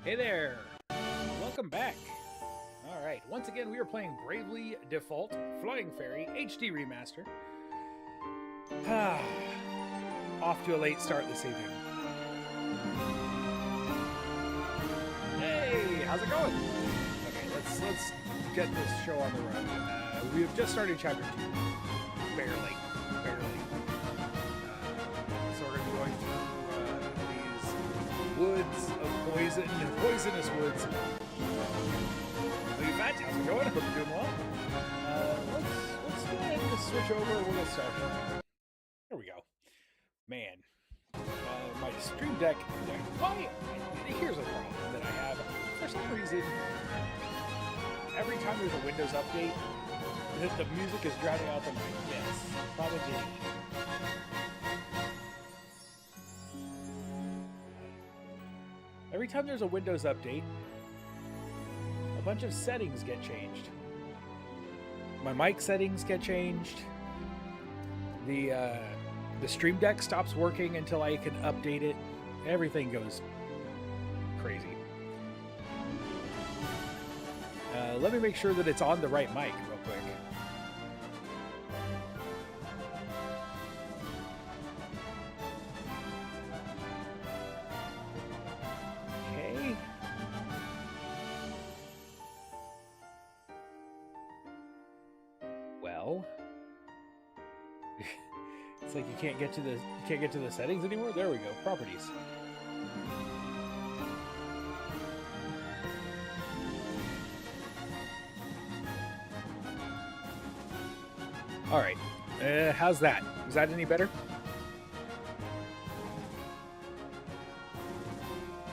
Hey there! Welcome back! Alright, once again we are playing Bravely Default Flying Fairy HD Remaster. Off to a late start this evening. Hey! How's it going? Okay, let's get this show on the road. We have just started Chapter 2. Barely. So we're going to be going through these woods of poisonous woods. Hey, Matt, how's it going? I hope you're doing well. Let's go ahead and just switch over. We'll get started. There we go. Man, my Stream Deck. Here's a problem that I have. For some reason, every time there's a Windows update, the music is drowning out the mic. Yes, probably. Every time there's a Windows update, a bunch of settings get changed. My mic settings get changed. The Stream Deck stops working until I can update it. Everything goes crazy. Let me make sure that it's on the right mic real quick. Okay. Well, it's like you can't get to the settings anymore. There we go. Properties. All right. How's that? Is that any better?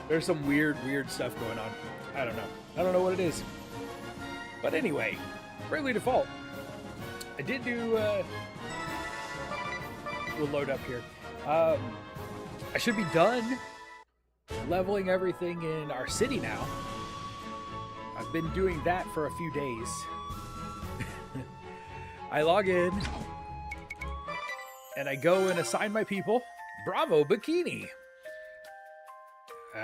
There's some weird stuff going on. I don't know what it is. But anyway, Bravely Default. I did do. We'll load up here. I should be done leveling everything in our city now. I've been doing that for a few days. I log in and I go and assign my people. Bravo, Bikini!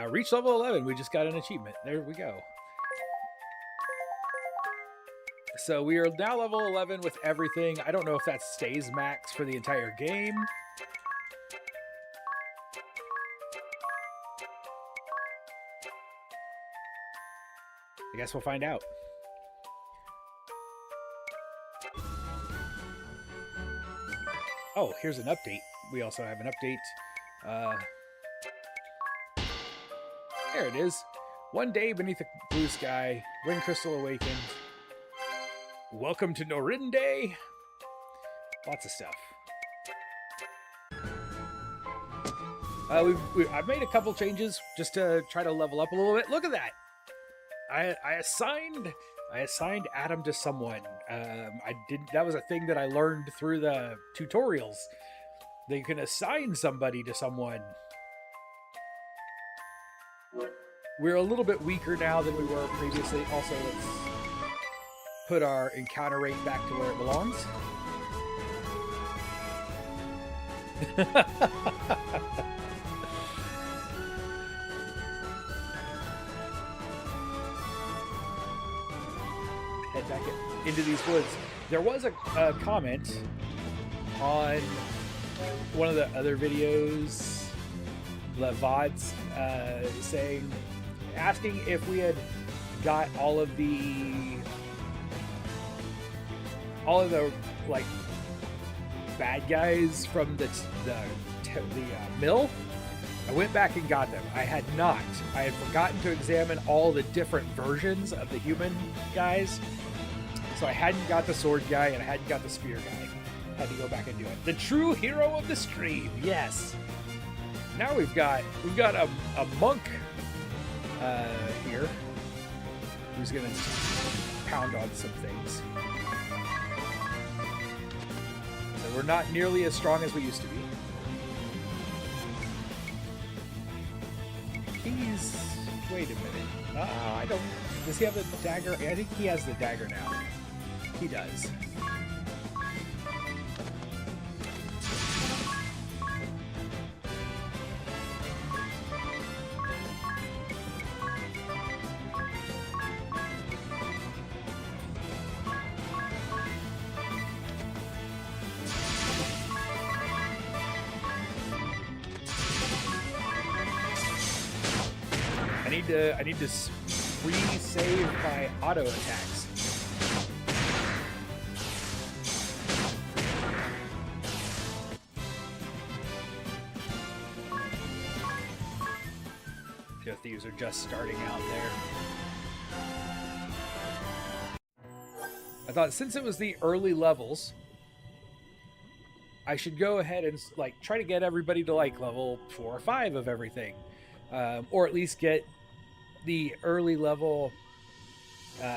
Reach level 11. We just got an achievement. There we go. So we are now level 11 with everything. I don't know if that stays max for the entire game. I guess we'll find out. Oh, here's an update. We also have an update. There it is. One day beneath a blue sky, Wind Crystal awakened. Welcome to Norinde. Lots of stuff. I've made a couple changes just to try to level up a little bit. Look at that. I assigned Adam to someone. That was a thing that I learned through the tutorials. That you can assign somebody to someone. We're a little bit weaker now than we were previously. Also, let's put our encounter rate back to where it belongs. Head back into these woods. There was a comment on one of the other videos, the VODs, asking if we had got all of the like bad guys from the mill. I went back and got them. I had not. I had forgotten to examine all the different versions of the human guys. So I hadn't got the sword guy and I hadn't got the spear guy. Had to go back and do it. The true hero of the stream. Yes. Now we've got a monk here who's gonna pound on some things. So we're not nearly as strong as we used to be. Wait a minute. I don't. Does he have the dagger? I think he has the dagger now. He does. need to re-save my auto attacks. The thieves are just starting out there. I thought since it was the early levels, I should go ahead and like try to get everybody to like level 4 or 5 of everything, or at least get the early level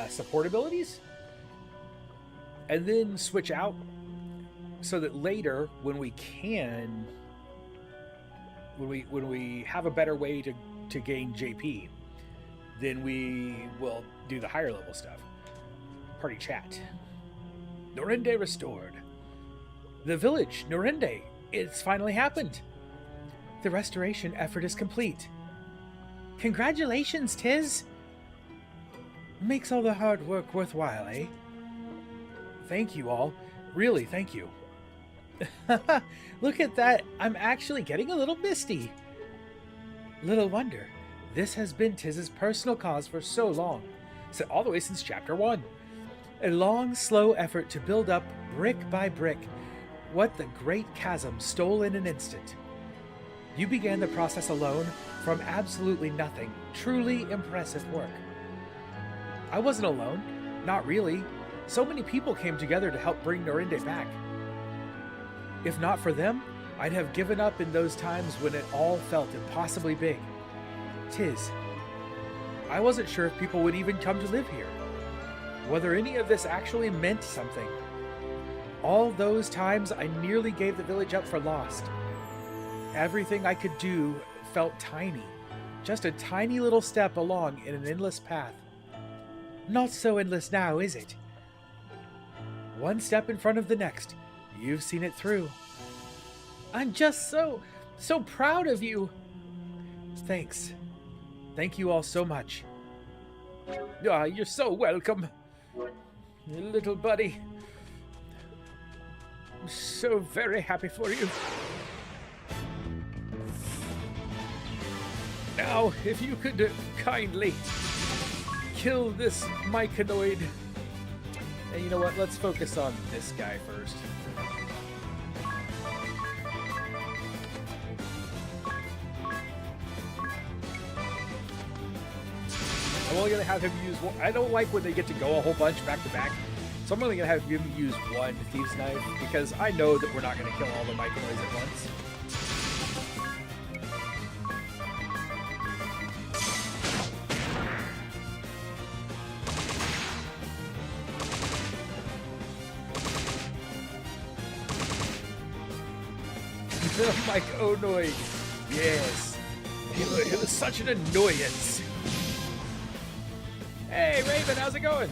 support abilities, and then switch out so that later when we have a better way to gain JP, then we will do the higher level stuff. Party chat. Norende restored. The village, Norende. It's finally happened. The restoration effort is complete. Congratulations, Tiz. Makes all the hard work worthwhile, eh? Thank you all. Really, thank you. Look at that. I'm actually getting a little misty. Little wonder. This has been Tiz's personal cause for so long. So all the way since chapter 1. A long, slow effort to build up, brick by brick, what the great chasm stole in an instant. You began the process alone, from absolutely nothing. Truly impressive work. I wasn't alone. Not really. So many people came together to help bring Norinde back. If not for them, I'd have given up in those times when it all felt impossibly big. Tiz. I wasn't sure if people would even come to live here. Whether any of this actually meant something. All those times I nearly gave the village up for lost. Everything I could do felt tiny. Just a tiny little step along in an endless path. Not so endless now, is it? One step in front of the next. You've seen it through. I'm just so proud of you. Thanks. Thank you all so much. Ah, you're so welcome, little buddy. I'm so very happy for you. Now, if you could kindly kill this myconoid. And you know what? Let's focus on this guy first. I'm only going to have him use one. I don't like when they get to go a whole bunch back to back. So I'm only going to have him use one Thieves' Knife because I know that we're not going to kill all the myconoids at once. Myconoid. Yes. It was such an annoyance. Hey, Raven, how's it going?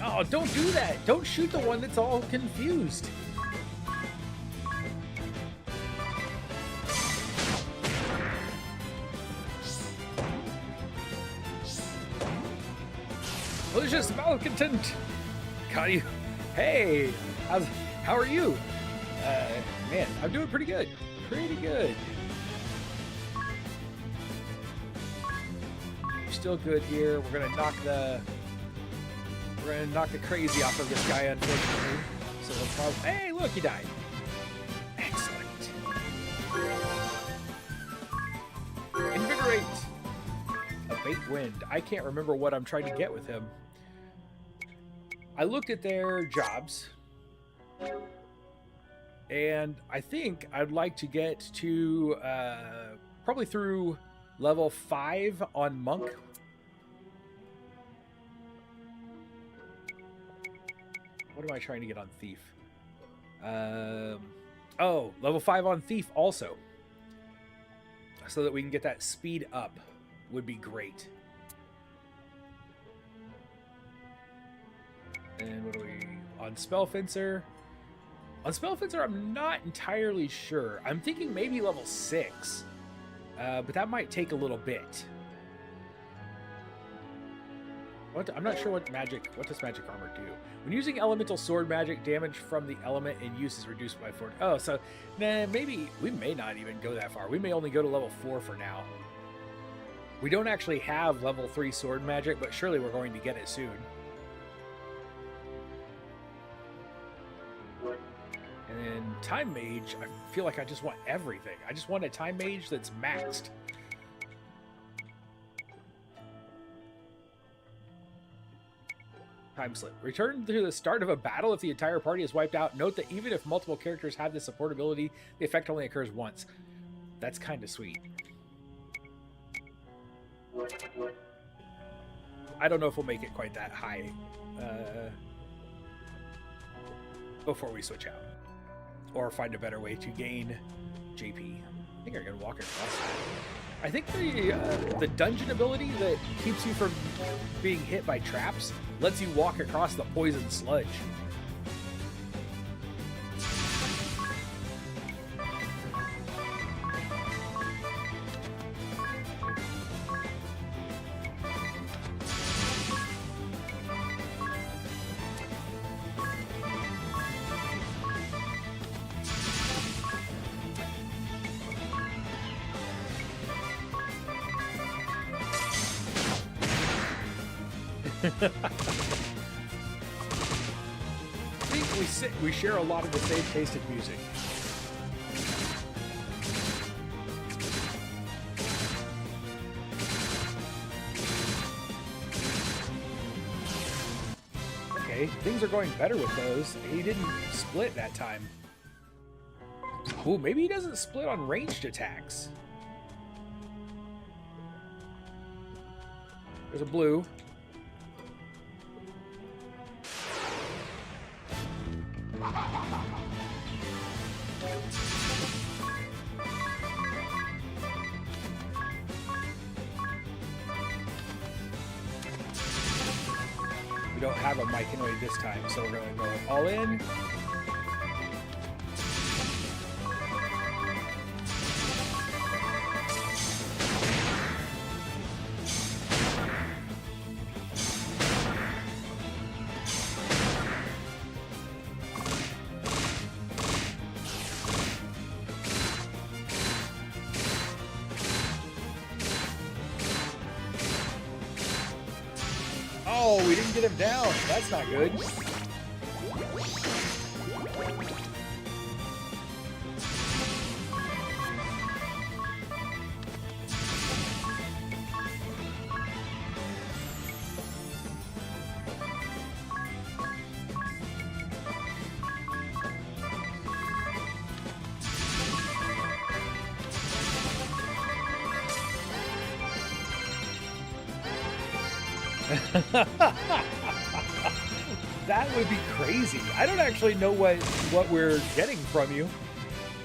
Oh, don't do that. Don't shoot the one that's all confused. Malicious malcontent. Got you. Hey, how are you? Man, I'm doing pretty good. Pretty good. We're still good here. We're gonna knock the crazy off of this guy, unfortunately. So we'll probably. Hey, look, he died. Excellent. Invigorate. Abate wind. I can't remember what I'm trying to get with him. I looked at their jobs, and I think I'd like to get to probably through level 5 on Monk. What am I trying to get on Thief? Oh, level 5 on Thief also. So that we can get that speed up would be great. And what are we on Spell Fencer? On Spell Fencer, I'm not entirely sure. I'm thinking maybe level 6, but that might take a little bit. I'm not sure what does magic armor do? When using elemental sword magic, damage from the element in use is reduced by 4. Oh, so nah, maybe we may not even go that far. We may only go to level 4 for now. We don't actually have level 3 sword magic, but surely we're going to get it soon. And then Time Mage, I feel like I just want everything. I just want a Time Mage that's maxed. Time slip. Return to the start of a battle if the entire party is wiped out. Note that even if multiple characters have this support ability, the effect only occurs once. That's kind of sweet. I don't know if we'll make it quite that high before we switch out. Or find a better way to gain JP. I think I can walk across that. I think the dungeon ability that keeps you from being hit by traps lets you walk across the poison sludge. I think we share a lot of the same taste in music. Okay, things are going better with those. He didn't split that time. Ooh, maybe he doesn't split on ranged attacks. There's a blue. We don't have a Mycanoid this time, so we're going to go all in. Oh, we didn't get him down. That's not good. That would be crazy. I don't actually know what we're getting from you.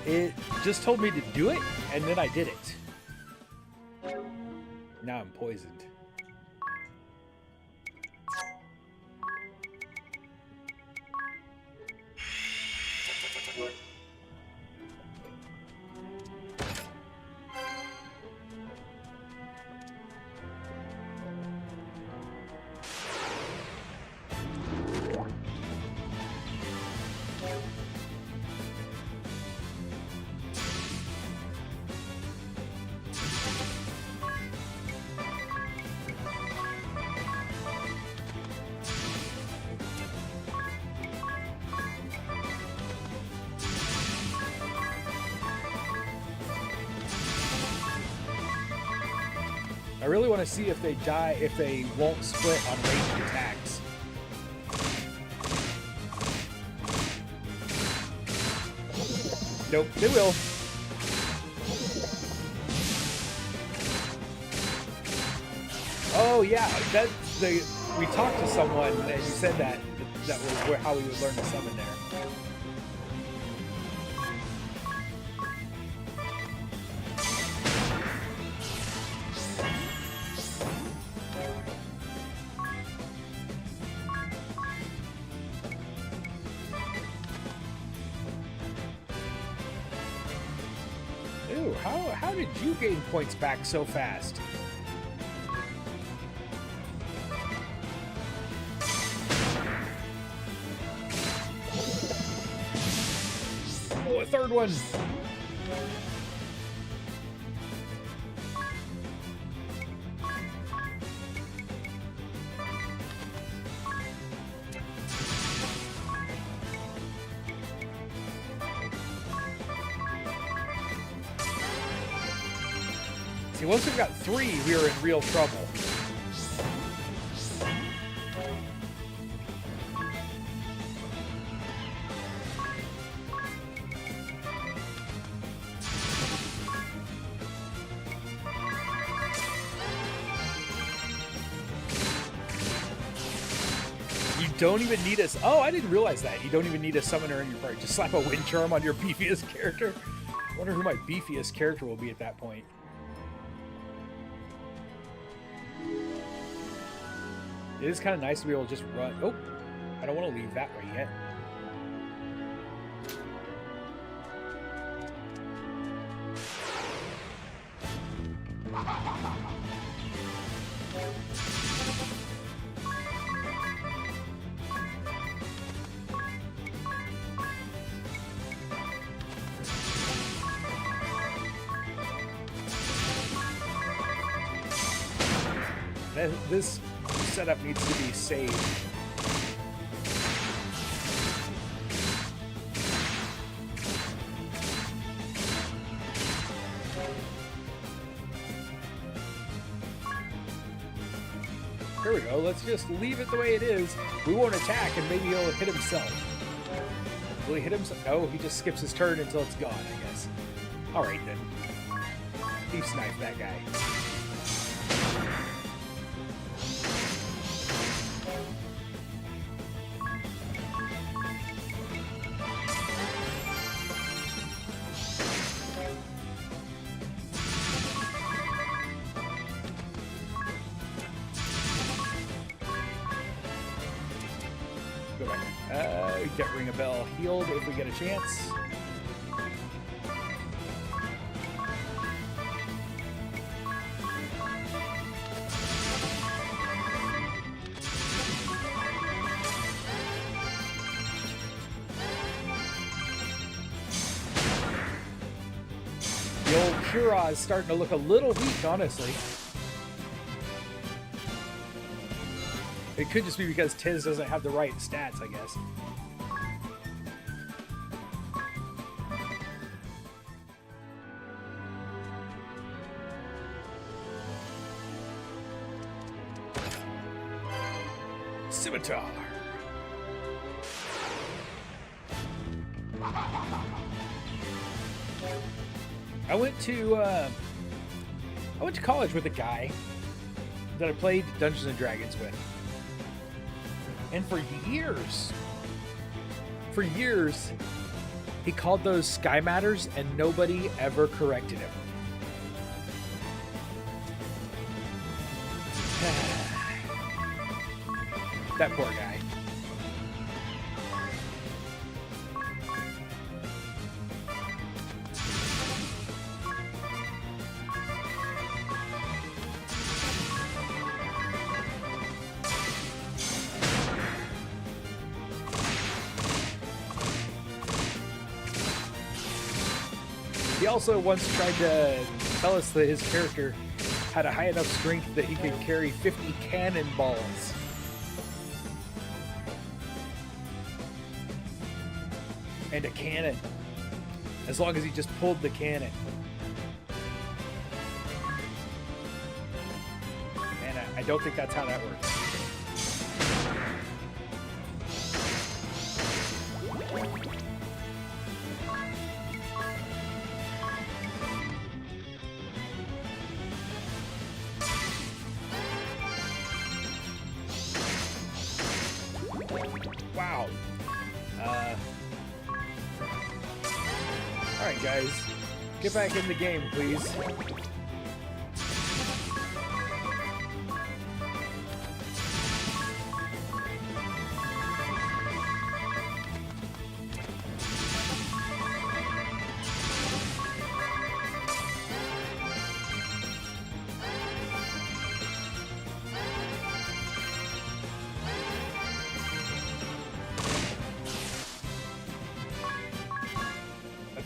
It just told me to do it, and then I did it. Now I'm poisoned. I really want to see if they die, if they won't split on ranged attacks. Nope, they will. Oh yeah, we talked to someone and he said that was how we would learn to summon there. Ooh, how did you gain points back so fast? third one. See, once we've got 3, we are in real trouble. You don't even need a... Oh, I didn't realize that. You don't even need a summoner in your party. Just slap a wind charm on your beefiest character. I wonder who my beefiest character will be at that point. It is kind of nice to be able to just run. Oh, I don't want to leave that way yet. This setup needs to be saved. There we go. Let's just leave it the way it is. We won't attack, and maybe he'll hit himself. Will he hit himself? No, he just skips his turn until it's gone, I guess. All right, then. Thief snipe that guy. Get Ring a Bell healed if we get a chance. The old Cura is starting to look a little weak, honestly. It could just be because Tiz doesn't have the right stats, I guess. Scimitar. I went to college with a guy that I played Dungeons and Dragons with. And for years, he called those Sky Matters and nobody ever corrected him. That poor guy. He also once tried to tell us that his character had a high enough strength that he could carry 50 cannonballs. And a cannon. As long as he just pulled the cannon. And I don't think that's how that works. Wow. Alright guys, get back in the game, please.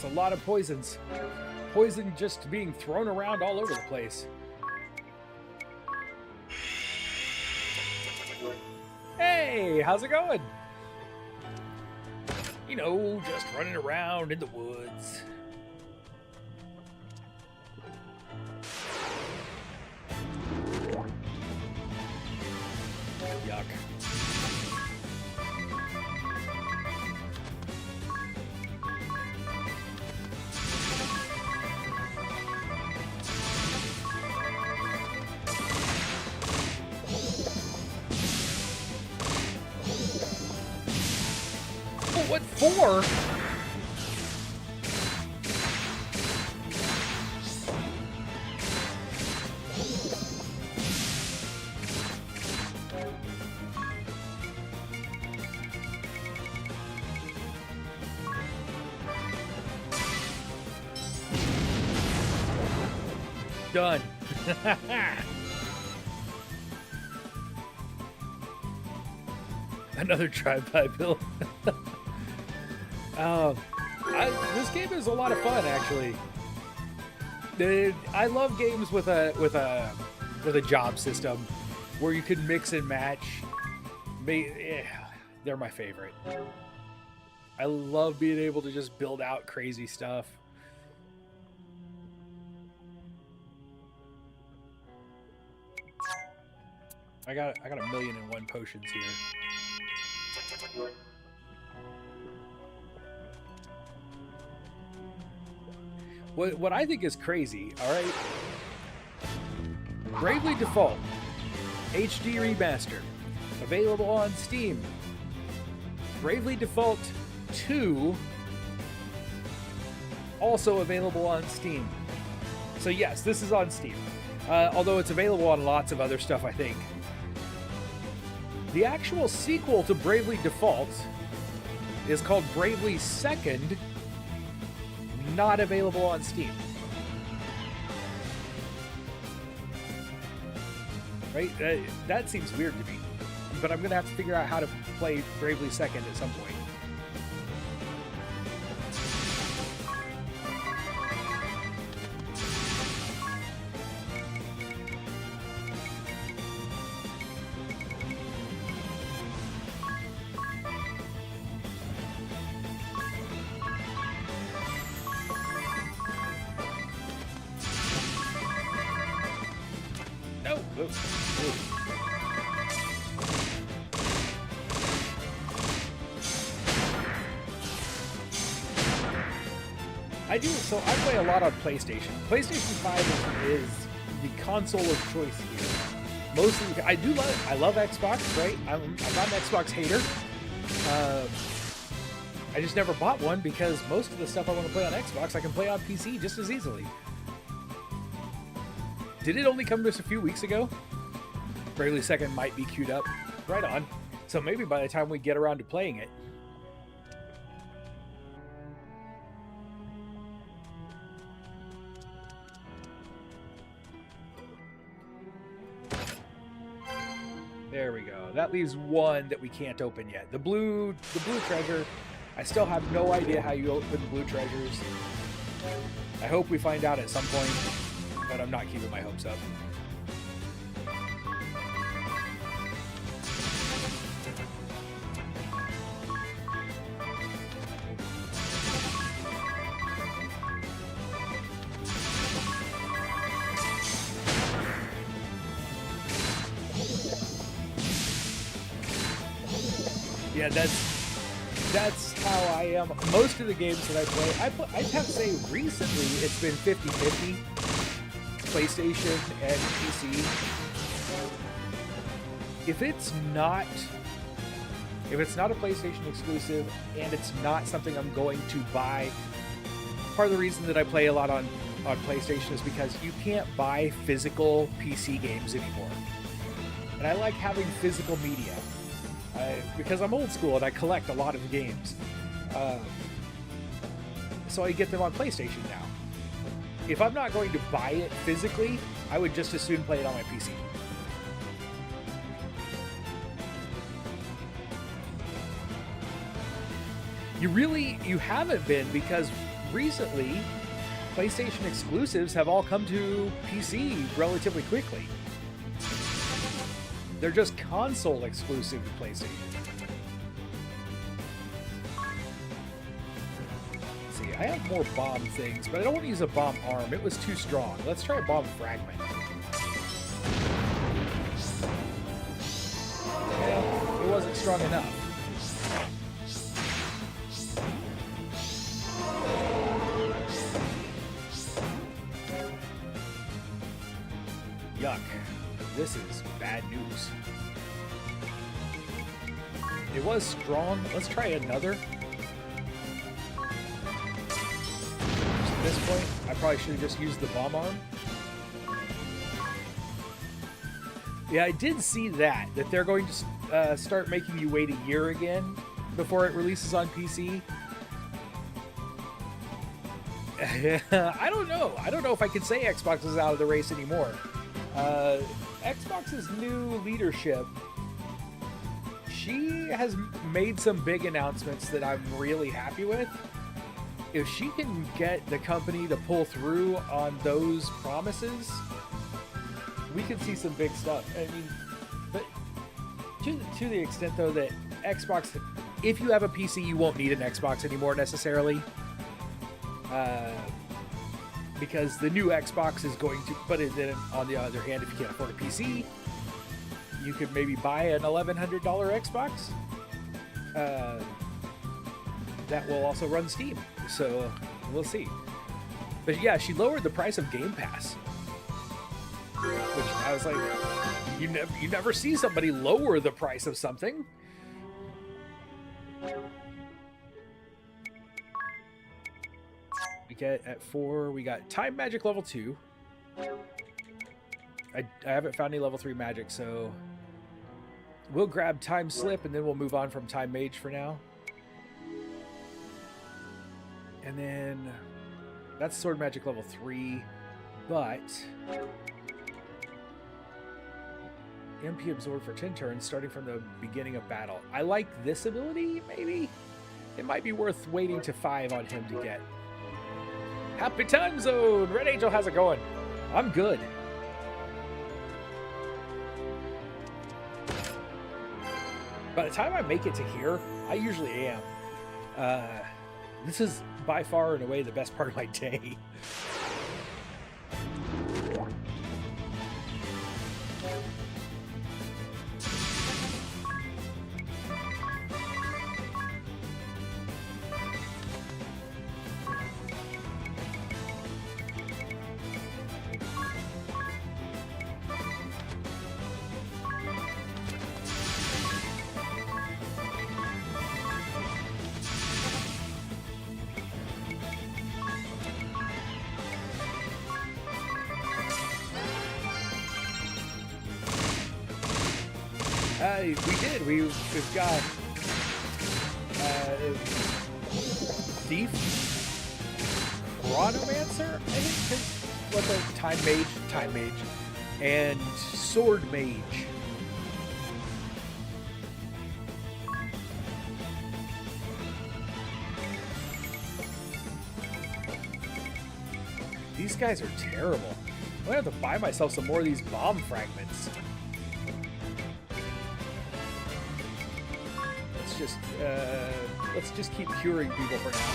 A lot of poisons. Poison just being thrown around all over the place. Hey, how's it going? You know, just running around in the woods. Yuck. Oh, what for? Done. Another drive-by build. This game is a lot of fun, actually. I love games with a job system where you can mix and match. They're my favorite. I love being able to just build out crazy stuff. I got 1,000,001 potions here. What I think is crazy, all right? Bravely Default HD Remaster, available on Steam. Bravely Default 2, also available on Steam. So yes, this is on Steam. Although it's available on lots of other stuff, I think. The actual sequel to Bravely Default is called Bravely Second, not available on Steam. Right? That seems weird to me. But I'm going to have to figure out how to play Bravely Second at some point. So I play a lot on PlayStation. PlayStation 5 is the console of choice here. Mostly, I love Xbox, right? I'm not an Xbox hater. I just never bought one because most of the stuff I want to play on Xbox, I can play on PC just as easily. Did it only come just a few weeks ago? Bravely Second might be queued up. Right on. So maybe by the time we get around to playing it. There we go. That leaves one that we can't open yet. The blue treasure. I still have no idea how you open blue treasures. I hope we find out at some point, but I'm not keeping my hopes up. Yeah, that's how I am. Most of the games that I play, I have to say recently it's been 50-50, PlayStation and PC. If it's not a PlayStation exclusive and it's not something I'm going to buy, part of the reason that I play a lot on PlayStation is because you can't buy physical PC games anymore. And I like having physical media. Because I'm old school and I collect a lot of games. So I get them on PlayStation now. If I'm not going to buy it physically, I would just as soon play it on my PC. You haven't been, because recently, PlayStation exclusives have all come to PC relatively quickly. They're just console exclusive to PlayStation. Let's see, I have more bomb things, but I don't want to use a bomb arm. It was too strong. Let's try a bomb fragment. Yeah, it wasn't strong enough. Yuck. This is bad news. It was strong. Let's try another. At this point, I probably should have just used the bomb arm. Yeah, I did see that they're going to start making you wait a year again before it releases on PC. I don't know. I don't know if I can say Xbox is out of the race anymore. Xbox's new leadership, she has made some big announcements that I'm really happy with. If she can get the company to pull through on those promises, we can see some big stuff. I mean, but to the extent though that Xbox, if you have a PC, you won't need an Xbox anymore necessarily. Because the new Xbox is going to, but then on the other hand, if you can't afford a PC, you could maybe buy an $1,100 Xbox that will also run Steam. So we'll see. But yeah, she lowered the price of Game Pass, which I was like, you never see somebody lower the price of something. We get at 4, we got Time Magic level 2. I haven't found any level 3 magic, so we'll grab Time Slip and then we'll move on from Time Mage for now. And then that's Sword Magic level 3, but MP Absorb for 10 turns starting from the beginning of battle. I like this ability, maybe. It might be worth waiting to 5 on him to get. Happy Time Zone! Red Angel, how's it going? I'm good. By the time I make it to here, I usually am. This is by far and away the best part of my day. We did. We've got Thief, Chronomancer, I think. What's a Time Mage, and Sword Mage. These guys are terrible. I'm gonna have to buy myself some more of these bomb fragments. Let's just keep curing people for now.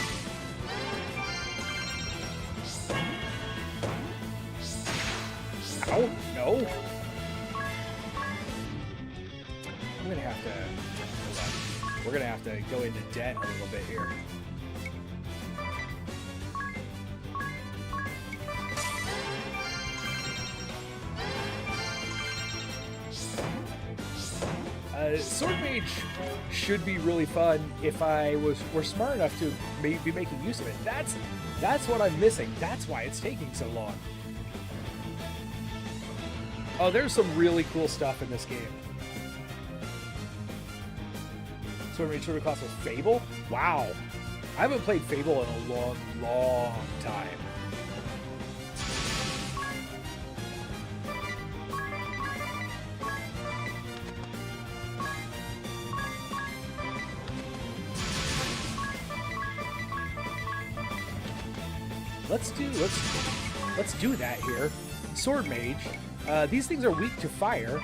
Ow, no. I'm gonna have to, hold on. We're gonna have to go into debt a little bit here. Sword Mage should be really fun if I were smart enough to be making use of it. That's what I'm missing. That's why it's taking so long. Oh, there's some really cool stuff in this game. Sword Mage Sword class with Fable? Wow. I haven't played Fable in a long, long time. let's do that here. Sword Mage. These things are weak to fire.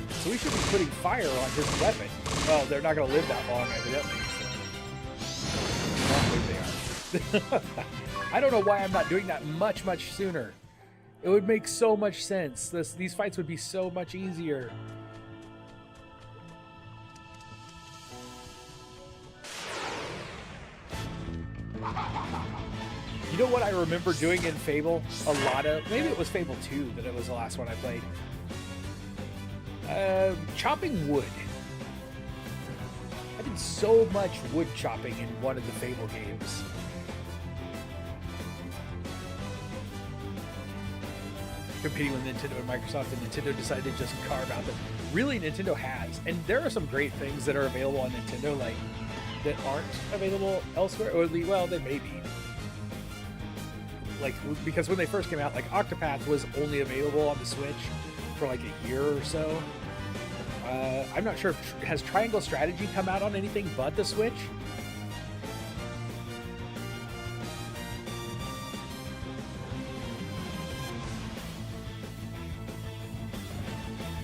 So we should be putting fire on his weapon. Well, they're not going to live that long, evidently. So. They are. I don't know why I'm not doing that much sooner. It would make so much sense. These fights would be so much easier. You know what I remember doing in Fable? A lot of... Maybe it was Fable 2 that it was the last one I played. Chopping wood. I did so much wood chopping in one of the Fable games. Competing with Nintendo and Microsoft, and Nintendo decided to just carve out the... Really, Nintendo has. And there are some great things that are available on Nintendo, like, that aren't available elsewhere. Or, well, they may be. Like, because when they first came out, like, Octopath was only available on the Switch for like a year or so. I'm not sure if... Has Triangle Strategy come out on anything but the Switch?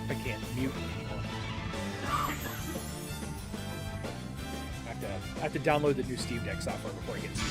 I can't mute anymore. I have to download the new Steam Deck software before I get muted.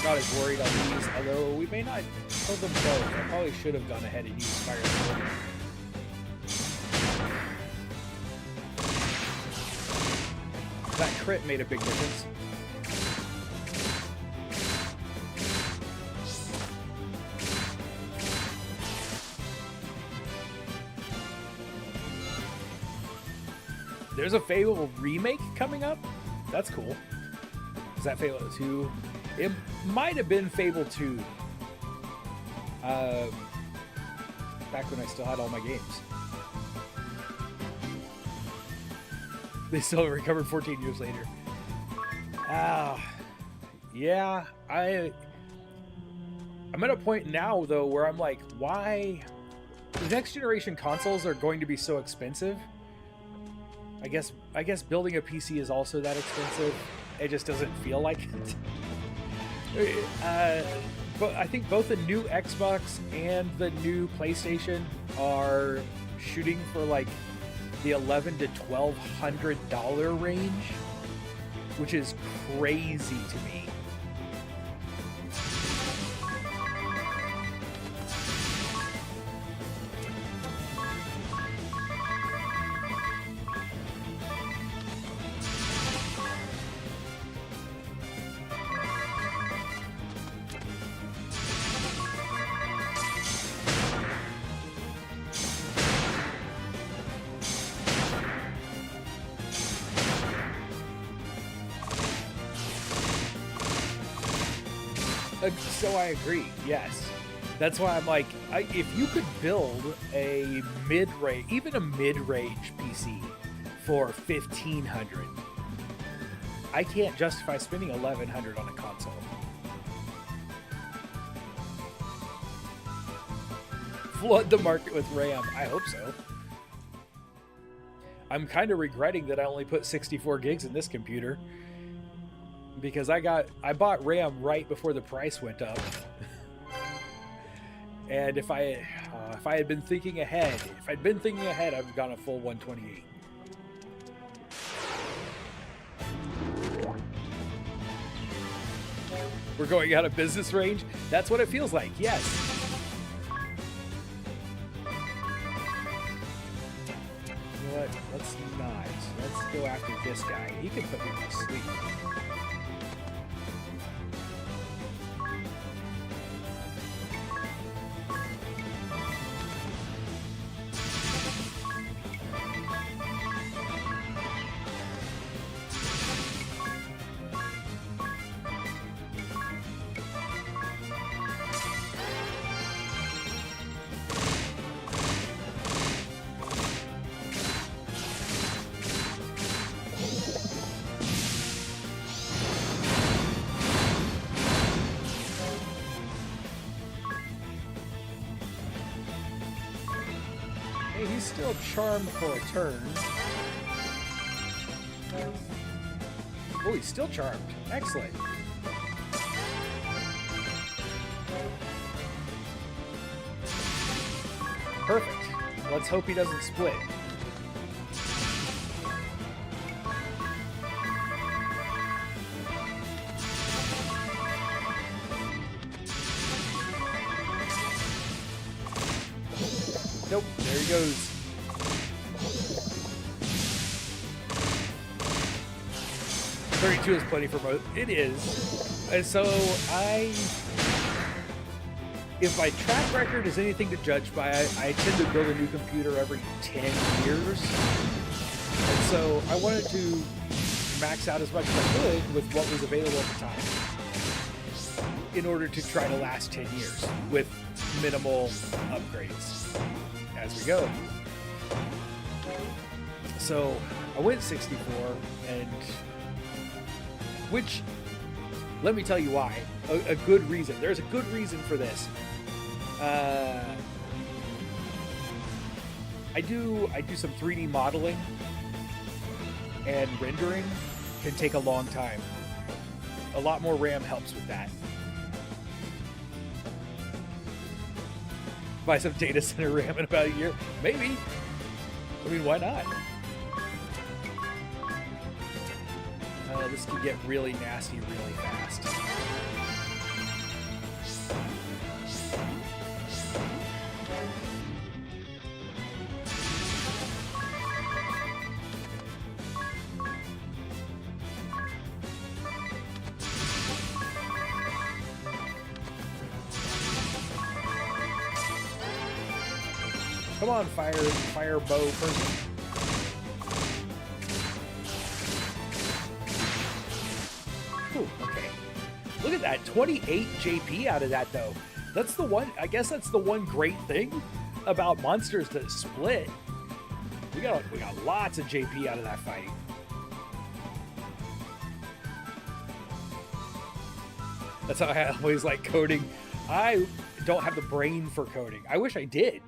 Not as worried on these, although we may not kill them both. I probably should have gone ahead and used Fire Sword. That crit made a big difference. There's a Fable remake coming up? That's cool. Is that Fable 2? It might have been Fable 2. Back when I still had all my games. They still recovered 14 years later. Yeah, I'm at a point now, though, where I'm like, why... The next generation consoles are going to be so expensive. I guess building a PC is also that expensive. It just doesn't feel like it. But I think both the new Xbox and the new PlayStation are shooting for like the $1,100 to $1,200 range, which is crazy to me. So I agree, yes. That's why I'm like, if you could build a mid-range, even a mid-range PC for $1,500, I can't justify spending $1,100 on a console. Flood the market with RAM. I hope so. I'm kind of regretting that I only put 64 gigs in this computer. Because I bought RAM right before the price went up, and if I had been thinking ahead, I've gone a full 128. We're going out of business range. That's what it feels like. Yes. You know what? Let's not. Let's go after this guy. He can put me to sleep. he's still charmed for a turn. Oh, he's still charmed. Excellent. Perfect. Let's hope he doesn't split. Nope, there he goes. $32 is plenty for both. It is. And so if my track record is anything to judge by, I tend to build a new computer every 10 years. And so I wanted to max out as much as I could with what was available at the time in order to try to last 10 years with minimal upgrades as we go. So I went 64, and which, let me tell you why. A good reason. There's a good reason for this. I do some 3D modeling, and rendering can take a long time. A lot more RAM helps with that. Buy some data center RAM in about a year? Maybe. I mean, why not? This could get really nasty really fast. Come on, fire bow person. Ooh, okay. Look at that, 28 JP out of that though. That's the one, I guess that's the one great thing about monsters that split. We got lots of JP out of that fight. That's how I always like coding. I don't have the brain for coding. I wish I did.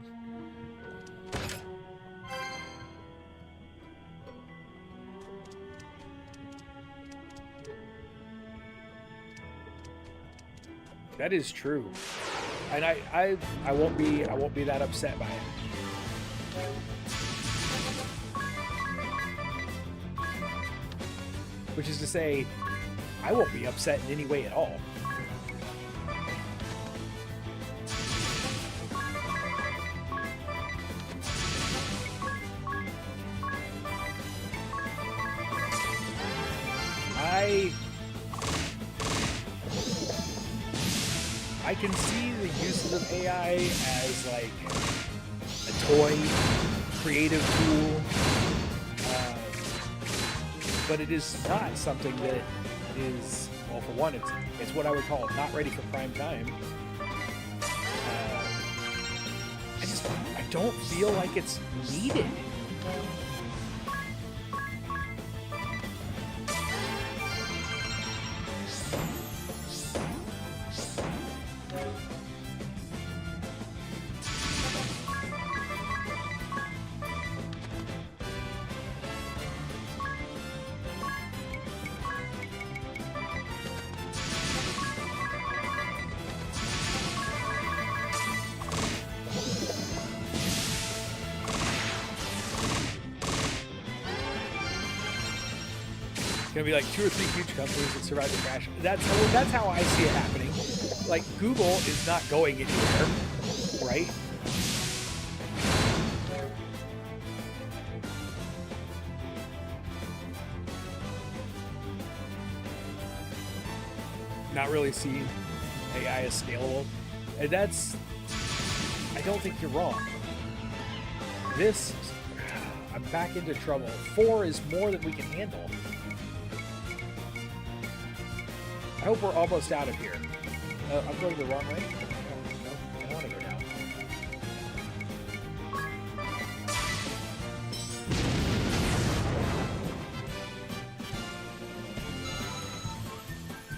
That is true, and I won't be that upset by it. Which is to say, I won't be upset in any way at all. I can see the uses of AI as like a toy, creative tool, but it is not something that is, well, for one, it's what I would call not ready for prime time. I don't feel like it's needed. Gonna be like 2 or 3 huge companies that survive the crash. That's how I see it happening. Like, Google is not going anywhere, right? Not really seeing AI as scalable, and I don't think you're wrong. I'm back into trouble. 4 is more than we can handle. I hope we're almost out of here. I'm going the wrong way. No, I want to go down.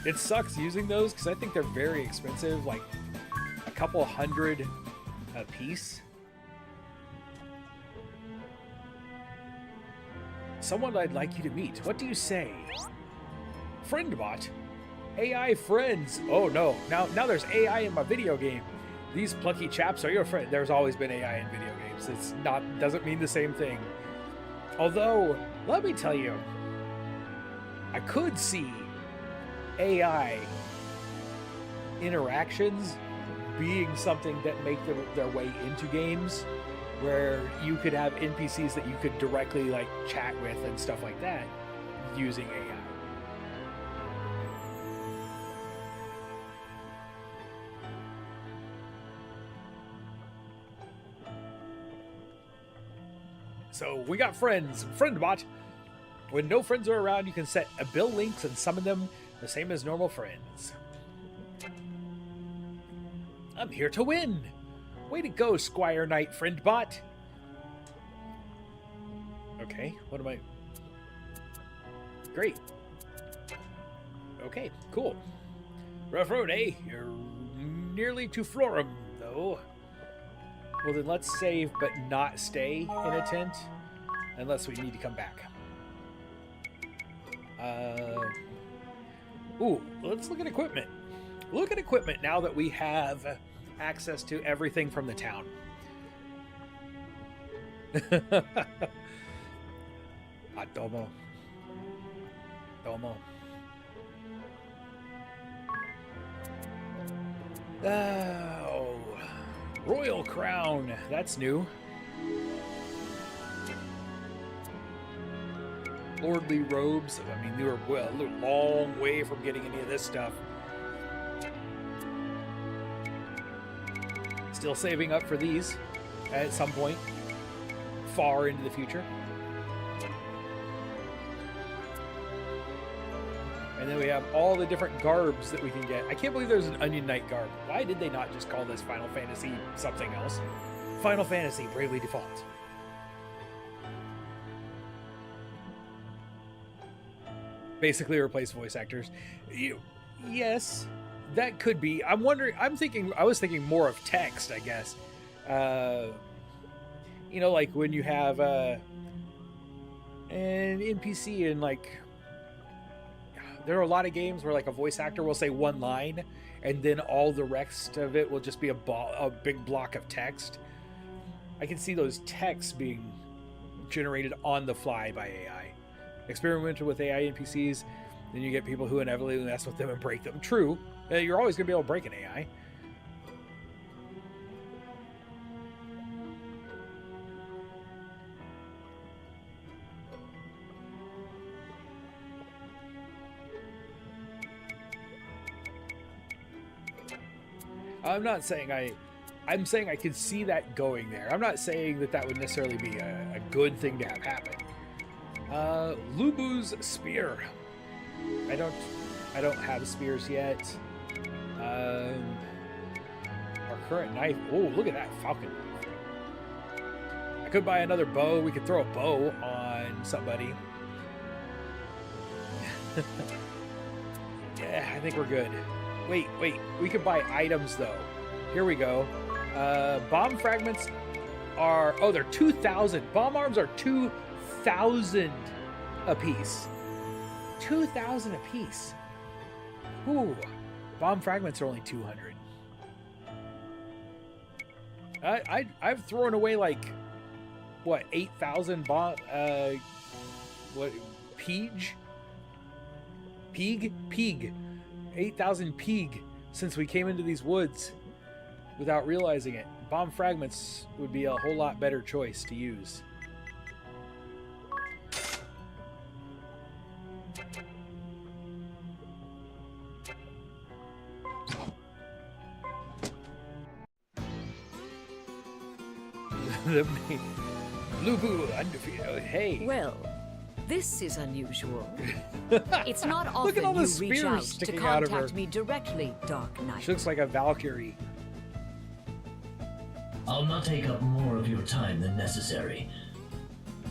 It sucks using those because I think they're very expensive, like a couple $100 a piece. someone I'd like you to meet. What do you say? Friendbot? AI friends. Oh no, now there's AI in my video game. These plucky chaps are your friend. There's always been AI in video games. It's not, doesn't mean the same thing. Although, let me tell you, I could see AI interactions being something that make their way into games, where you could have NPCs that you could directly like chat with and stuff like that using AI. So we got friends. Friendbot. When no friends are around, you can set ability links and summon them the same as normal friends. I'm here to win. Way to go, Squire Knight Friendbot. Okay, what am I... Great. Okay, cool. Rough road, eh? You're nearly to Florum, though. Well, then let's save, but not stay in a tent, unless we need to come back. Ooh, let's look at equipment. Look at equipment now that we have access to everything from the town. Domo. Domo. Oh, Royal Crown. That's new. Lordly robes. I mean, they were a long way from getting any of this stuff. Still saving up for these at some point far into the future. And then we have all the different garbs that we can get. I can't believe there's an Onion Knight garb. Why did they not just call this Final Fantasy something else? Final Fantasy Bravely Default. Basically replace voice actors. Yes, that could be. I'm wondering, I was thinking more of text, I guess. You know, like when you have an NPC in like, there are a lot of games where like a voice actor will say one line and then all the rest of it will just be a big block of text. I can see those texts being generated on the fly by AI. Experimented with AI NPCs, then you get people who inevitably mess with them and break them. True, you're always going to be able to break an AI. I'm not saying I'm saying I can see that going there. I'm not saying that would necessarily be a good thing to have happen. Lubu's spear. I don't have spears yet. Our current knife. Oh, look at that falcon. I could buy another bow. We could throw a bow on somebody. Yeah, I think we're good. Wait. We could buy items though. Here we go. Bomb fragments are, oh, they're 2,000. Bomb arms are 2,000 a piece. 2,000 a piece. Ooh. Bomb fragments are only 200. I've thrown away like, what, 8,000 bomb, what, Peeg? 8,000 Peeg since we came into these woods without realizing it. Bomb fragments would be a whole lot better choice to use. Lubu, undefeated. Hey. Well, this is unusual. It's not often Look at all the you reach out spears to sticking out of her. contact me directly, Dark Knight. She looks like a Valkyrie. I'll not take up more of your time than necessary.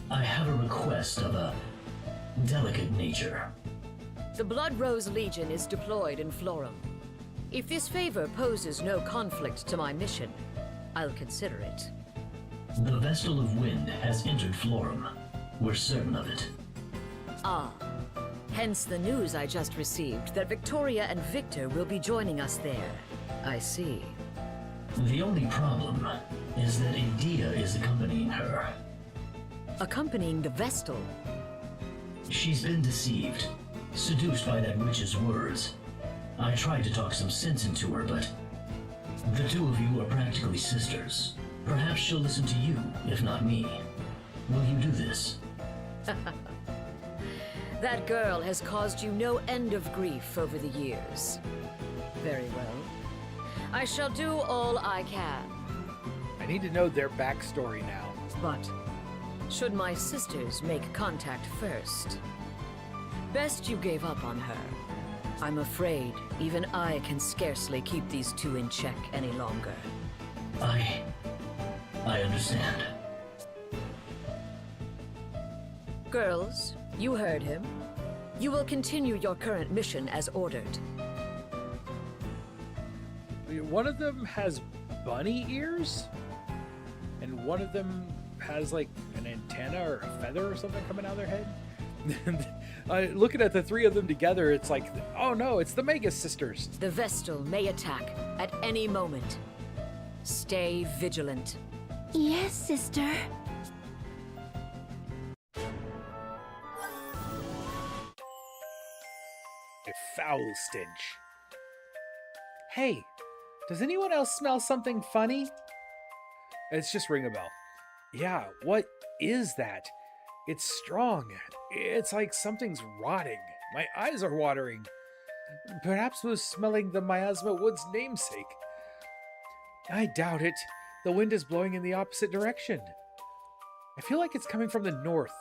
I have a request of a delicate nature. The Blood Rose Legion is deployed in Florum. If this favor poses no conflict to my mission, I'll consider it. The Vestal of Wind has entered Florum. We're certain of it. Ah, hence the news I just received that Victoria and Victor will be joining us there. I see. The only problem is that Adia is accompanying her. Accompanying the Vestal. She's been deceived, seduced by that witch's words. I tried to talk some sense into her, but the two of you are practically sisters. Perhaps she'll listen to you, if not me. Will you do this? That girl has caused you no end of grief over the years. Very well. I shall do all I can. I need to know their backstory now. But should my sisters make contact first? Best you gave up on her. I'm afraid even I can scarcely keep these two in check any longer. I understand. Girls, you heard him. You will continue your current mission as ordered. One of them has bunny ears, and one of them has like an antenna or a feather or something coming out of their head. Looking at the three of them together, it's like, oh no, it's the Magus sisters. The Vestal may attack at any moment. Stay vigilant. Yes, sister. A foul stench. Hey, does anyone else smell something funny? It's just ring a bell. Yeah, what is that? It's strong. It's like something's rotting. My eyes are watering. Perhaps was smelling the Miasma Woods namesake. I doubt it. The wind is blowing in the opposite direction. I feel like it's coming from the north.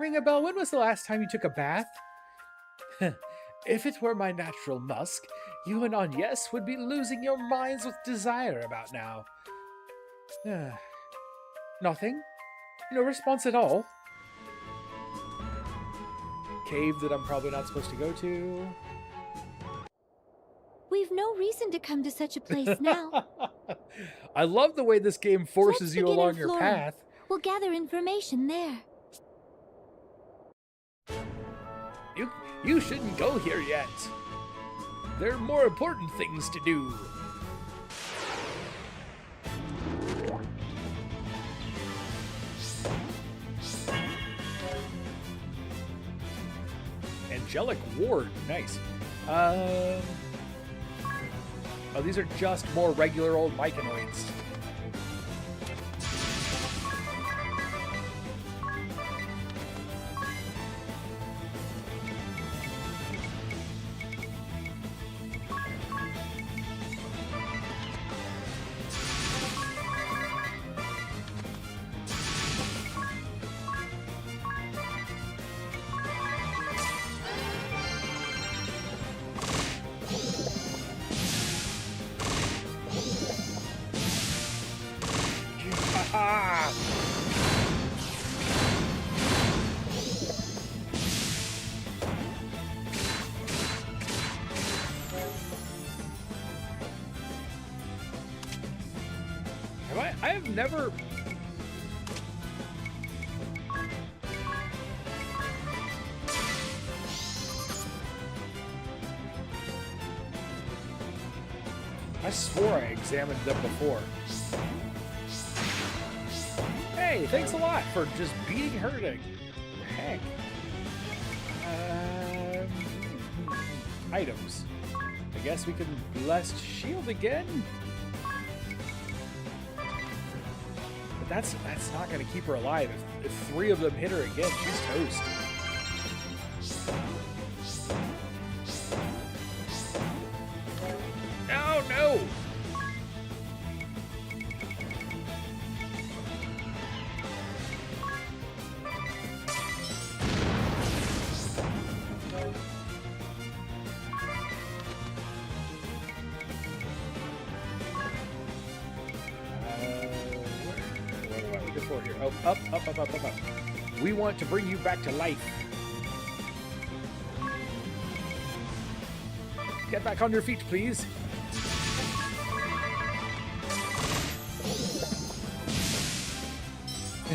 Ring a bell, when was the last time you took a bath? If it were my natural musk, you and Agnes would be losing your minds with desire about now. Nothing? No response at all? Cave that I'm probably not supposed to go to. We've no reason to come to such a place now. I love the way this game forces Let's you begin in along your Flora. path. We'll gather information there. You shouldn't go here yet. There are more important things to do. Angelic Ward, nice. Oh, these are just more regular old Myconoids. I have never... I swore I examined them before. Hey, thanks a lot for just beating her to heck. Items. I guess we can blessed shield again. But that's not going to keep her alive. If three of them hit her again, she's toast. Oh no! Here. Oh, up. We want to bring you back to life. Get back on your feet, please.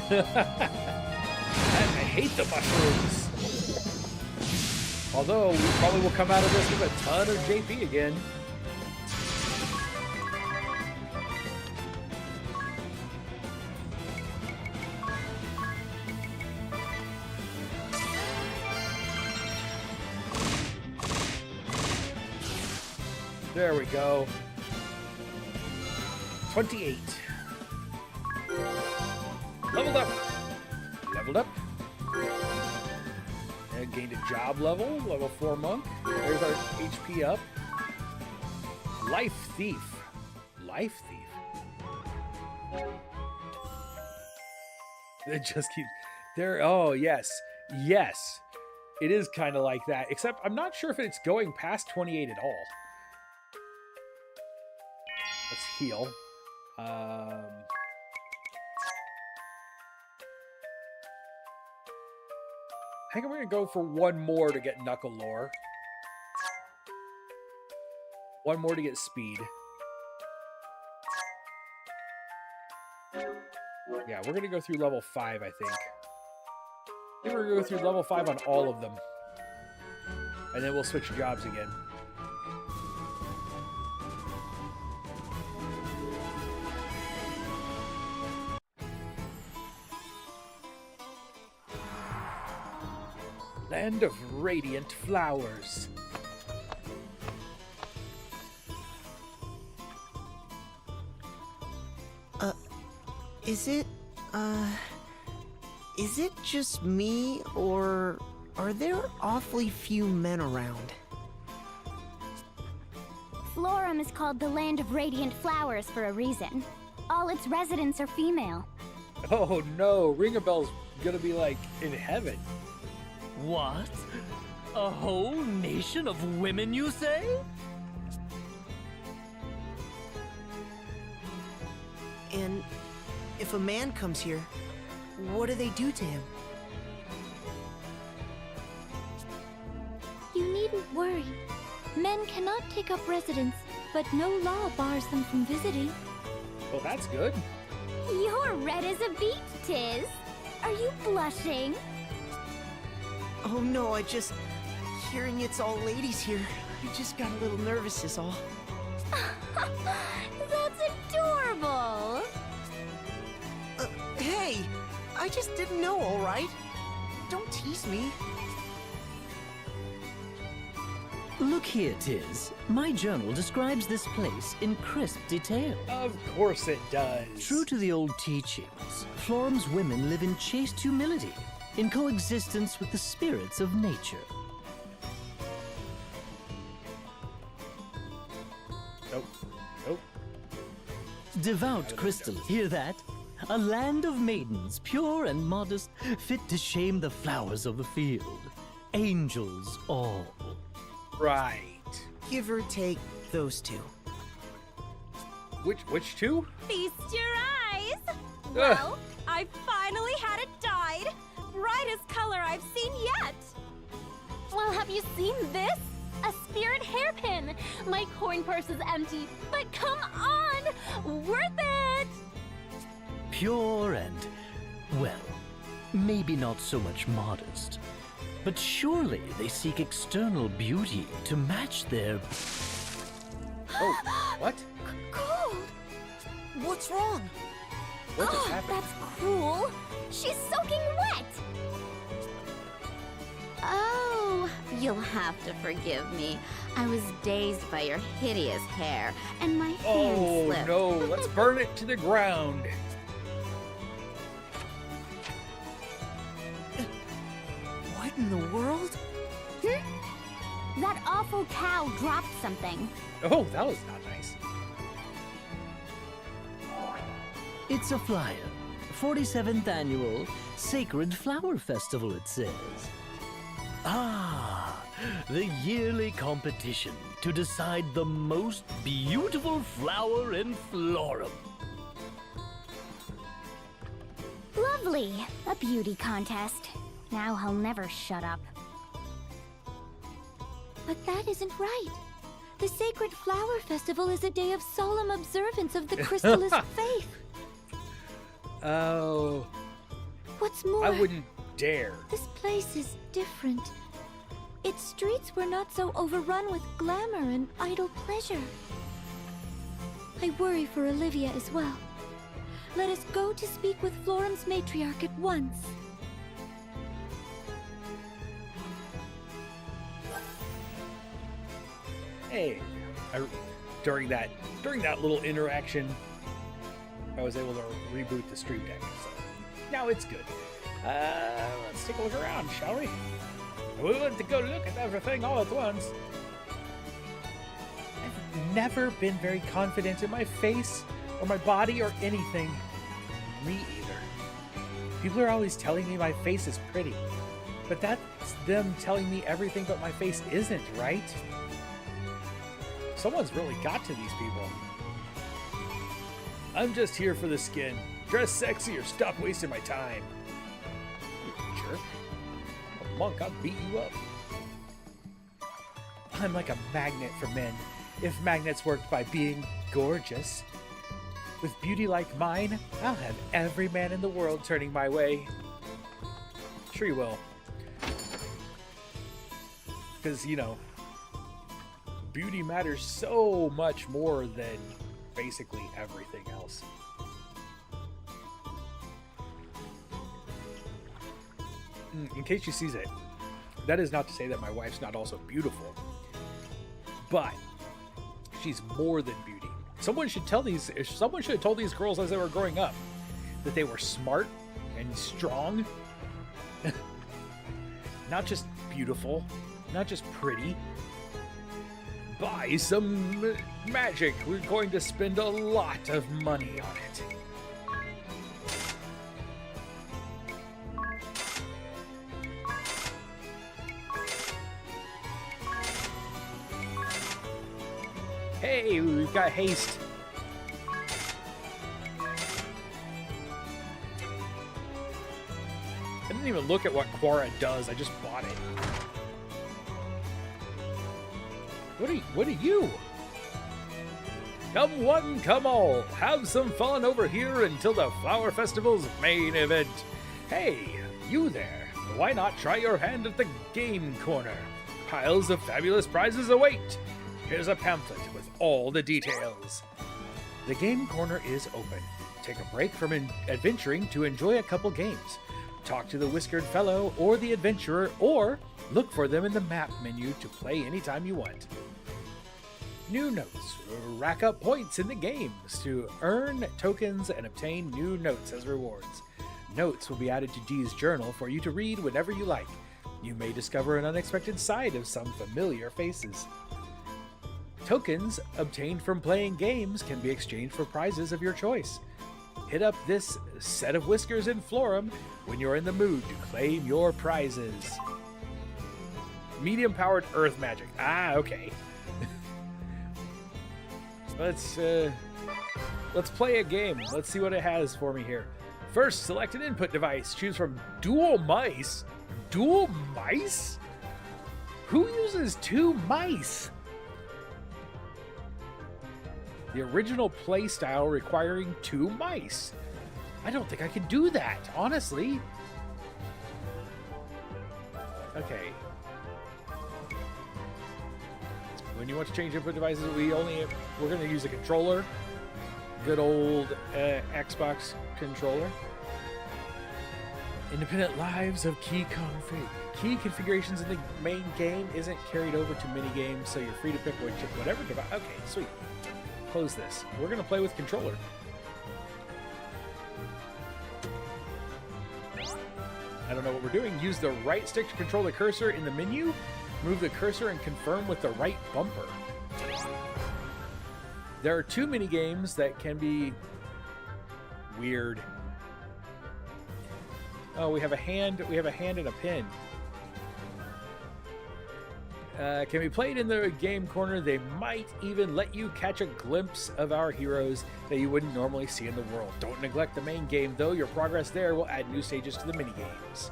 I hate the mushrooms. Although, we probably will come out of this with a ton of JP again. There we go. 28. Leveled up. Leveled up. And gained a job level. Level 4 monk. There's our HP up. Life thief. Life thief. It just keeps there. Oh yes. Yes. It is kind of like that. Except I'm not sure if it's going past 28 at all. Let's heal. I think I'm going to go for one more to get Knuckle Lore. One more to get speed. Yeah, we're going to go through level 5, I think. I think we're going to go through level 5 on all of them. And then we'll switch jobs again. Land of radiant flowers. Is it just me, or are there awfully few men around? Florum is called the Land of Radiant Flowers for a reason. All its residents are female. Oh no, Ringabel's gonna be like in heaven. What? A whole nation of women, you say? And if a man comes here, what do they do to him? You needn't worry. Men cannot take up residence, but no law bars them from visiting. Well, that's good. You're red as a beet, Tiz. Are you blushing? Oh no, hearing it's all ladies here, I just got a little nervous is all. That's adorable. Hey, I just didn't know, all right? Don't tease me. Look here, Tiz. My journal describes this place in crisp detail. Of course it does. True to the old teachings, Florum's women live in chaste humility, in coexistence with the spirits of nature. Nope. Nope. Devout crystal, hear that? A land of maidens, pure and modest, fit to shame the flowers of the field. Angels all. Right. Give or take those two. Which two? Feast your eyes! Well, I finally had it dyed. Brightest color I've seen yet. Well, have you seen this? A spirit hairpin. My coin purse is empty, but come on! Worth it! Pure and, well, maybe not so much modest. But surely they seek external beauty to match their... Oh, what? Cold! What's wrong? What just happened? That's cruel. She's soaking wet. Oh, you'll have to forgive me. I was dazed by your hideous hair, and my hand Oh slipped. no, let's burn it to the ground. What in the world? That awful cow dropped something. Oh, that was not nice. It's a flyer. 47th annual Sacred Flower Festival, it says. Ah, the yearly competition to decide the most beautiful flower in Florum. Lovely. A beauty contest. Now he'll never shut up. But that isn't right. The Sacred Flower Festival is a day of solemn observance of the Crystalist faith. Oh, What's more, I wouldn't dare? This place is different. Its streets were not so overrun with glamour and idle pleasure. I worry for Olivia as well. Let us go to speak with Florum's matriarch at once. Hey, during that little interaction, I was able to reboot the stream deck, so now it's good. Let's take a look around, shall we? We want to go look at everything all at once. I've never been very confident in my face or my body or anything. Me either. People are always telling me my face is pretty, but that's them telling me everything but my face isn't, right? Someone's really got to these people. I'm just here for the skin. Dress sexy or stop wasting my time. You jerk. A monk, I'll beat you up. I'm like a magnet for men, if magnets worked by being gorgeous. With beauty like mine, I'll have every man in the world turning my way. Sure you will. Because, you know, beauty matters so much more than basically everything else. In case you sees it, that is not to say that my wife's not also beautiful, but she's more than beauty. Someone should have told these girls as they were growing up that they were smart and strong, not just beautiful, not just pretty. Buy some magic. We're going to spend a lot of money on it. Hey, we've got haste. I didn't even look at what Quora does. I just bought it. What are you? Come one, come all. Have some fun over here until the Flower Festival's main event. Hey, you there. Why not try your hand at the Game Corner? Piles of fabulous prizes await. Here's a pamphlet with all the details. The Game Corner is open. Take a break from adventuring to enjoy a couple games. Talk to the Whiskered Fellow or the Adventurer, or look for them in the map menu to play anytime you want. New notes. Rack up points in the games to earn tokens and obtain new notes as rewards. Notes will be added to Dee's journal for you to read whenever you like. You may discover an unexpected side of some familiar faces. Tokens obtained from playing games can be exchanged for prizes of your choice. Hit up this set of whiskers in Florum when you're in the mood to claim your prizes. Medium-powered earth magic. Ah, okay. Let's play a game. Let's see what it has for me here. First, select an input device. Choose from dual mice. Dual mice? Who uses two mice? The original play style requiring two mice. I don't think I can do that, honestly. Okay. When you want to change input devices, we're going to use a controller. Good old Xbox controller. Independent lives of key configurations in the main game isn't carried over to mini games, so you're free to pick whatever device. Okay, sweet. Close this. We're going to play with controller. I don't know what we're doing. Use the right stick to control the cursor in the menu. Move the cursor and confirm with the right bumper. There are two mini games that can be weird. Oh, we have a hand. We have a hand and a pin. Can be played in the game corner. They might even let you catch a glimpse of our heroes that you wouldn't normally see in the world. Don't neglect the main game, though. Your progress there will add new stages to the minigames.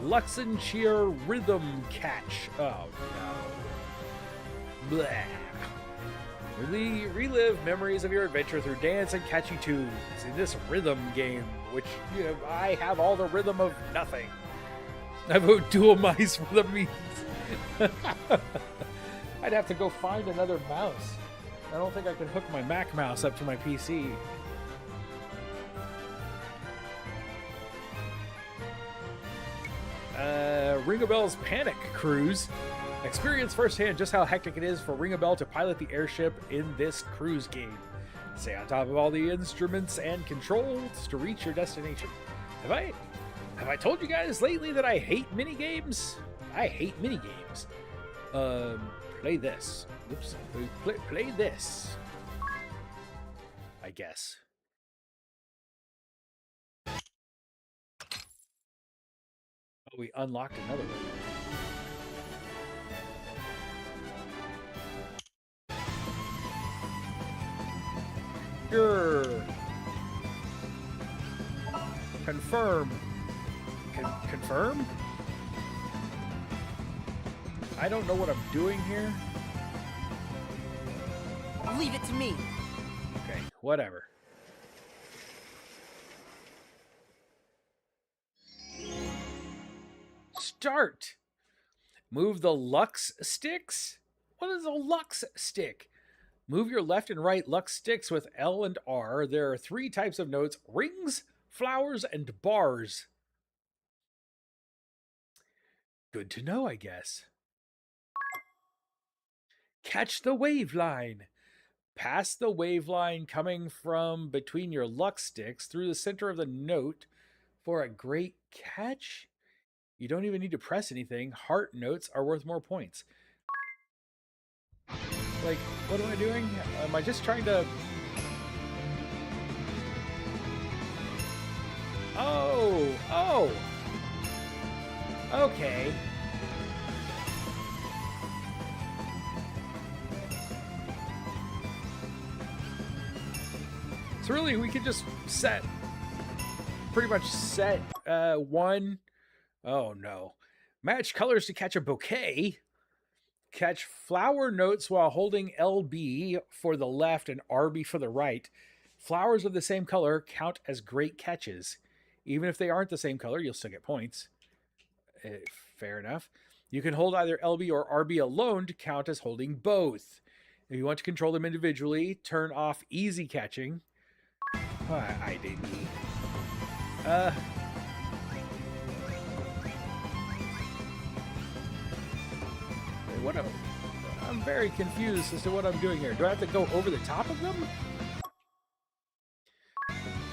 Luxembourg Rhythm Catch. Oh, no. Blah. Relive memories of your adventure through dance and catchy tunes in this rhythm game, which, you know, I have all the rhythm of nothing. I vote dual mice for the means. I'd have to go find another mouse. I don't think I can hook my Mac mouse up to my PC. Ring a Bell's Panic Cruise. Experience firsthand just how hectic it is for Ring a Bell to pilot the airship in this cruise game. Stay on top of all the instruments and controls to reach your destination. Have I told you guys lately that I hate minigames? I hate minigames. Play this. Oops. Play this. I guess. Oh, we unlocked another one. Confirm. Confirm? I don't know what I'm doing here. Leave it to me. Okay, whatever. Start. Move the Lux sticks? What is a Lux stick? Move your left and right Lux sticks with L and R. There are 3 types of notes: rings, flowers, and bars. Good to know, I guess. Catch the wave line. Pass the wave line coming from between your Lux sticks through the center of the note for a great catch. You don't even need to press anything. Heart notes are worth more points. Like, what am I doing? Am I just trying to... Oh! Okay. So really, we could just pretty much set one... Oh no. Match colors to catch a bouquet. Catch flower notes while holding LB for the left and RB for the right. Flowers of the same color count as great catches. Even if they aren't the same color, you'll still get points. Fair enough. You can hold either LB or RB alone to count as holding both. If you want to control them individually, turn off easy catching. I didn't. I'm very confused as to what I'm doing here. Do I have to go over the top of them?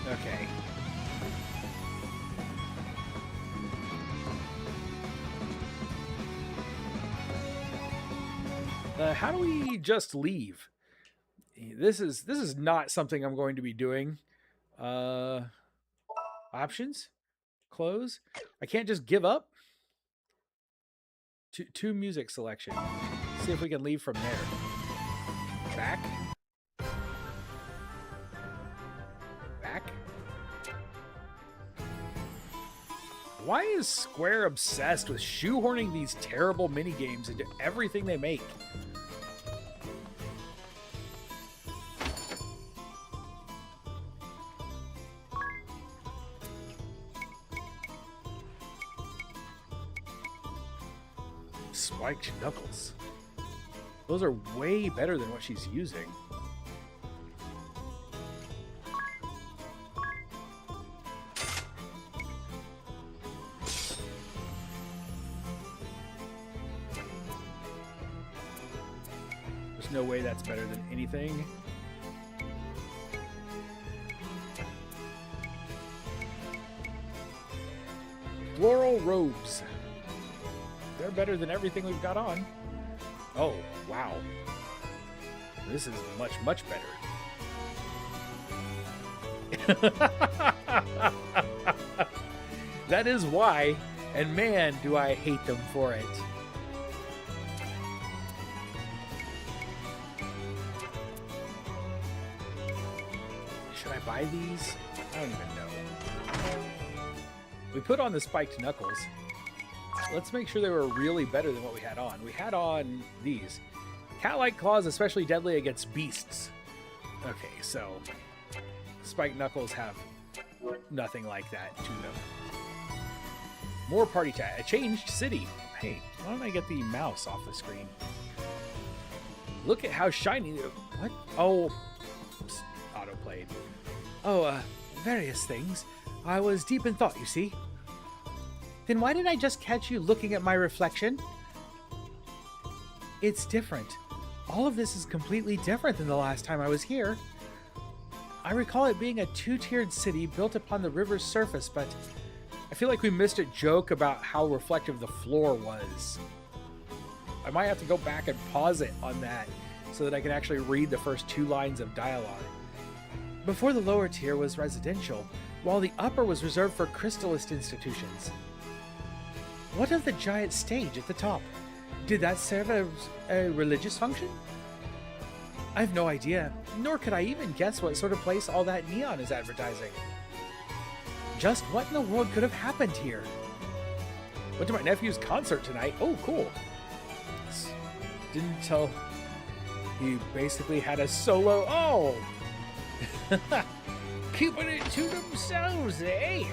Okay. How do we just leave? This is not something I'm going to be doing. Options? Close? I can't just give up? To music selection. See if we can leave from there. Back. Back. Why is Square obsessed with shoehorning these terrible minigames into everything they make? Spiked knuckles. Those are way better than what she's using. There's no way that's better than anything. Floral robes. They're better than everything we've got on. Oh, wow. This is much, much better. That is why, and man, do I hate them for it. Should I buy these? I don't even know. We put on the spiked knuckles. Let's make sure they were really better than what we had on. We had on these. Cat-like claws especially deadly against beasts. Okay, so spiked knuckles have nothing like that to them. More party chat. A changed city. Hey, why don't I get the mouse off the screen? Look at how shiny... What? Oh, oops, auto-played. Oh, various things. I was deep in thought, you see. Then why didn't I just catch you looking at my reflection? It's different. All of this is completely different than the last time I was here. I recall it being a two-tiered city built upon the river's surface, but I feel like we missed a joke about how reflective the floor was. I might have to go back and pause it on that so that I can actually read the first 2 lines of dialogue. Before the lower tier was residential, while the upper was reserved for crystallist institutions. What of the giant stage at the top? Did that serve as a religious function? I have no idea, nor could I even guess what sort of place all that neon is advertising. Just what in the world could have happened here? Went to my nephew's concert tonight. Oh, cool. Didn't tell... He basically had a solo... Oh! Keeping it to themselves, eh?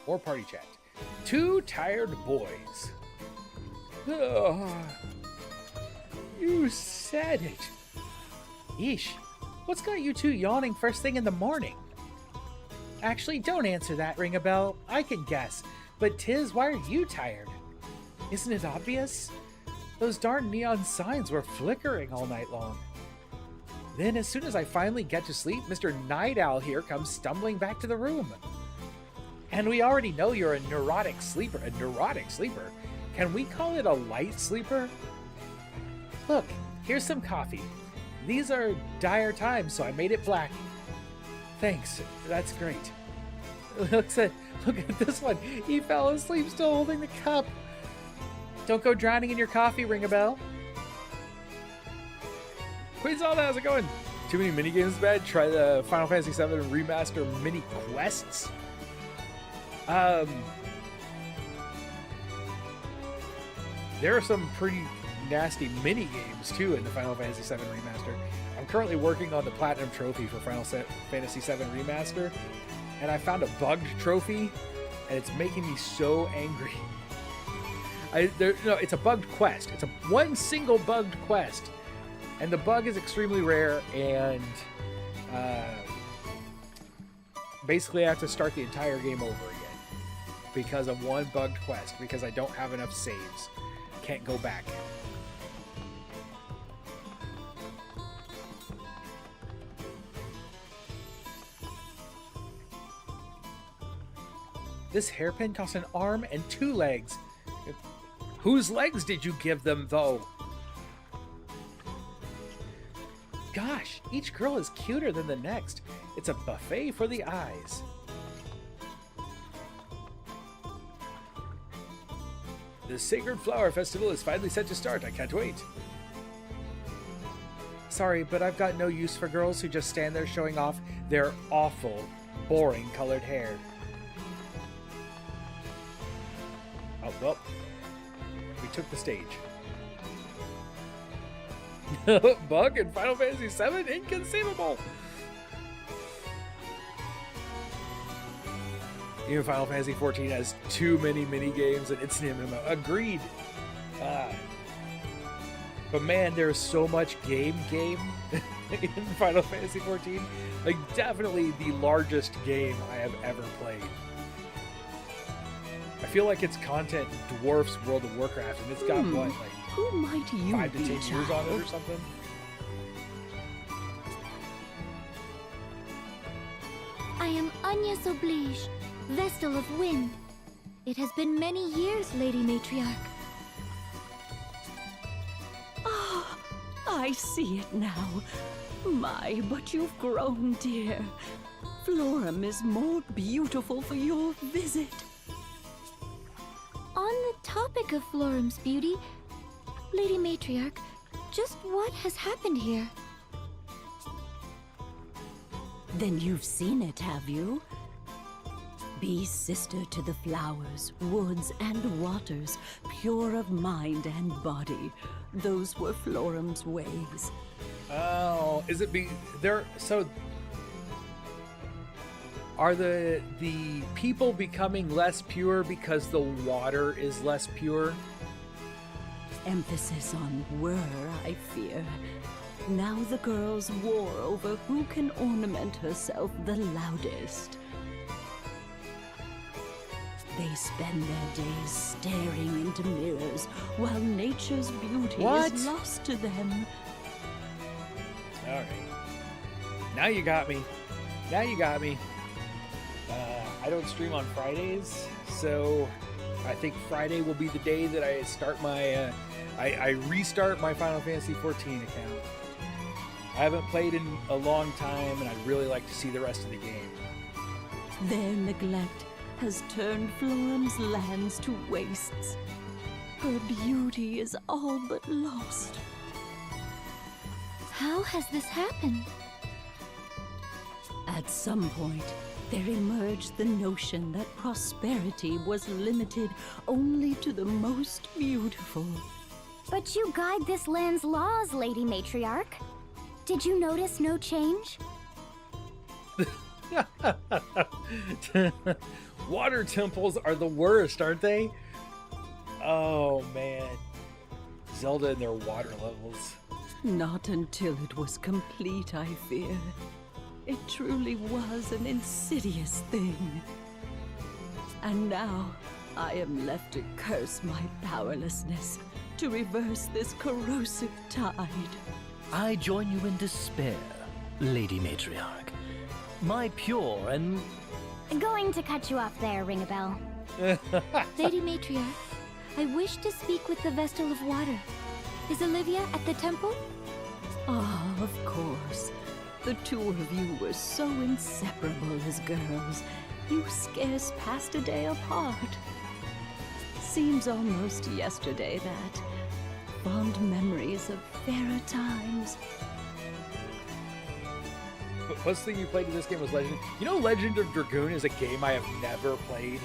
More party chat. 2 tired boys. Ugh. You said it. Yeesh. What's got you 2 yawning first thing in the morning? Actually, don't answer that, ring a bell. I can guess. But Tiz, why are you tired? Isn't it obvious? Those darn neon signs were flickering all night long. Then as soon as I finally get to sleep, Mr. Night Owl here comes stumbling back to the room. And we already know you're a neurotic sleeper. A neurotic sleeper? Can we call it a light sleeper? Look, here's some coffee. These are dire times, so I made it black. Thanks, that's great. Look at this one. He fell asleep still holding the cup. Don't go drowning in your coffee, ring a bell. Queen Zelda, how's it going? Too many minigames bad? Try the Final Fantasy VII Remaster mini quests. There are some pretty nasty mini games too in the Final Fantasy VII Remaster. I'm currently working on the Platinum Trophy for Final Fantasy VII Remaster, and I found a bugged trophy, and it's making me so angry. No, it's a bugged quest. It's one single bugged quest, and the bug is extremely rare, and basically I have to start the entire game over again because of one bugged quest, because I don't have enough saves. Can't go back. This hairpin costs an arm and 2 legs. Whose legs did you give them, though? Gosh, each girl is cuter than the next. It's a buffet for the eyes. The Sacred Flower Festival is finally set to start. I can't wait. Sorry, but I've got no use for girls who just stand there showing off their awful, boring colored hair. Oh, well, we took the stage. Bug in Final Fantasy VII? Inconceivable! Even Final Fantasy XIV has too many mini-games and it's an MMO. Agreed! But man, there's so much game in Final Fantasy XIV. Like, definitely the largest game I have ever played. I feel like its content dwarfs World of Warcraft, and it's got, what, like, Who might you 5 to be, 10 years on it or something? I am Agnes Oblige, Vestal of Wind. It has been many years, Lady Matriarch. Ah, I see it now. My, but you've grown, dear. Florem is more beautiful for your visit. On the topic of Florum's beauty, Lady Matriarch, just what has happened here? Then you've seen it, have you? Be sister to the flowers, woods, and waters, pure of mind and body. Those were Florum's ways. Oh, is it there? So are the people becoming less pure because the water is less pure? Emphasis on were, I fear. Now the girls war over who can ornament herself the loudest. They spend their days staring into mirrors while nature's beauty is lost to them. All right. Now you got me. Now you got me. I don't stream on Fridays, so I think Friday will be the day that I start my, I restart my Final Fantasy XIV account. I haven't played in a long time, and I'd really like to see the rest of the game. Their neglect has turned Florum's lands to wastes. Her beauty is all but lost. How has this happened? At some point, there emerged the notion that prosperity was limited only to the most beautiful. But you guide this land's laws, Lady Matriarch. Did you notice no change? Water temples are the worst, aren't they? Oh, man. Zelda and their water levels. Not until it was complete, I fear. It truly was an insidious thing. And now, I am left to curse my powerlessness to reverse this corrosive tide. I join you in despair, Lady Matriarch. My pure and... Going to cut you off there, Ring-a-Bell. Lady Matriarch, I wish to speak with the Vestal of Water. Is Olivia at the temple? Ah, of course. The two of you were so inseparable as girls. You scarce passed a day apart. Seems almost yesterday that. Fond memories of fairer times. But what's the thing you played in this game was Legend? You know, Legend of Dragoon is a game I have never played.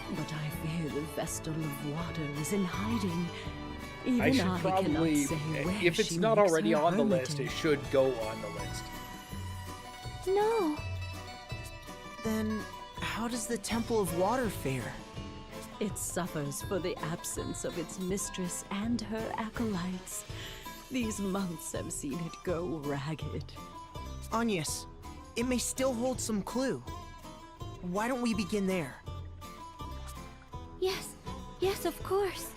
But I fear the Vestal of Water is in hiding. Even I should probably, cannot say where if it's she not makes already her on the list, hermitage. it should go on the list. No. Then, how does the Temple of Water fare? It suffers for the absence of its mistress and her acolytes. These months have seen it go ragged. Agnes, it may still hold some clue. Why don't we begin there? Yes, yes, of course.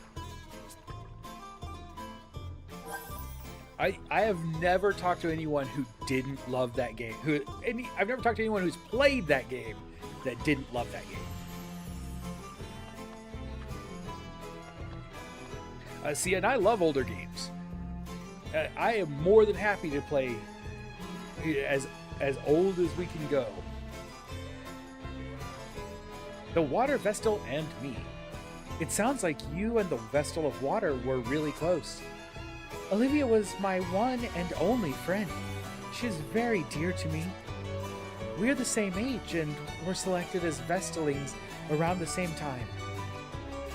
I have never talked to anyone who didn't love that game. I've never talked to anyone who's played that game that didn't love that game. See, and I love older games. I am more than happy to play as old as we can go. The Water Vestal and me. It sounds like you and the Vestal of Water were really close. Olivia was my one and only friend. She is very dear to me. We're the same age and were selected as Vestalings around the same time.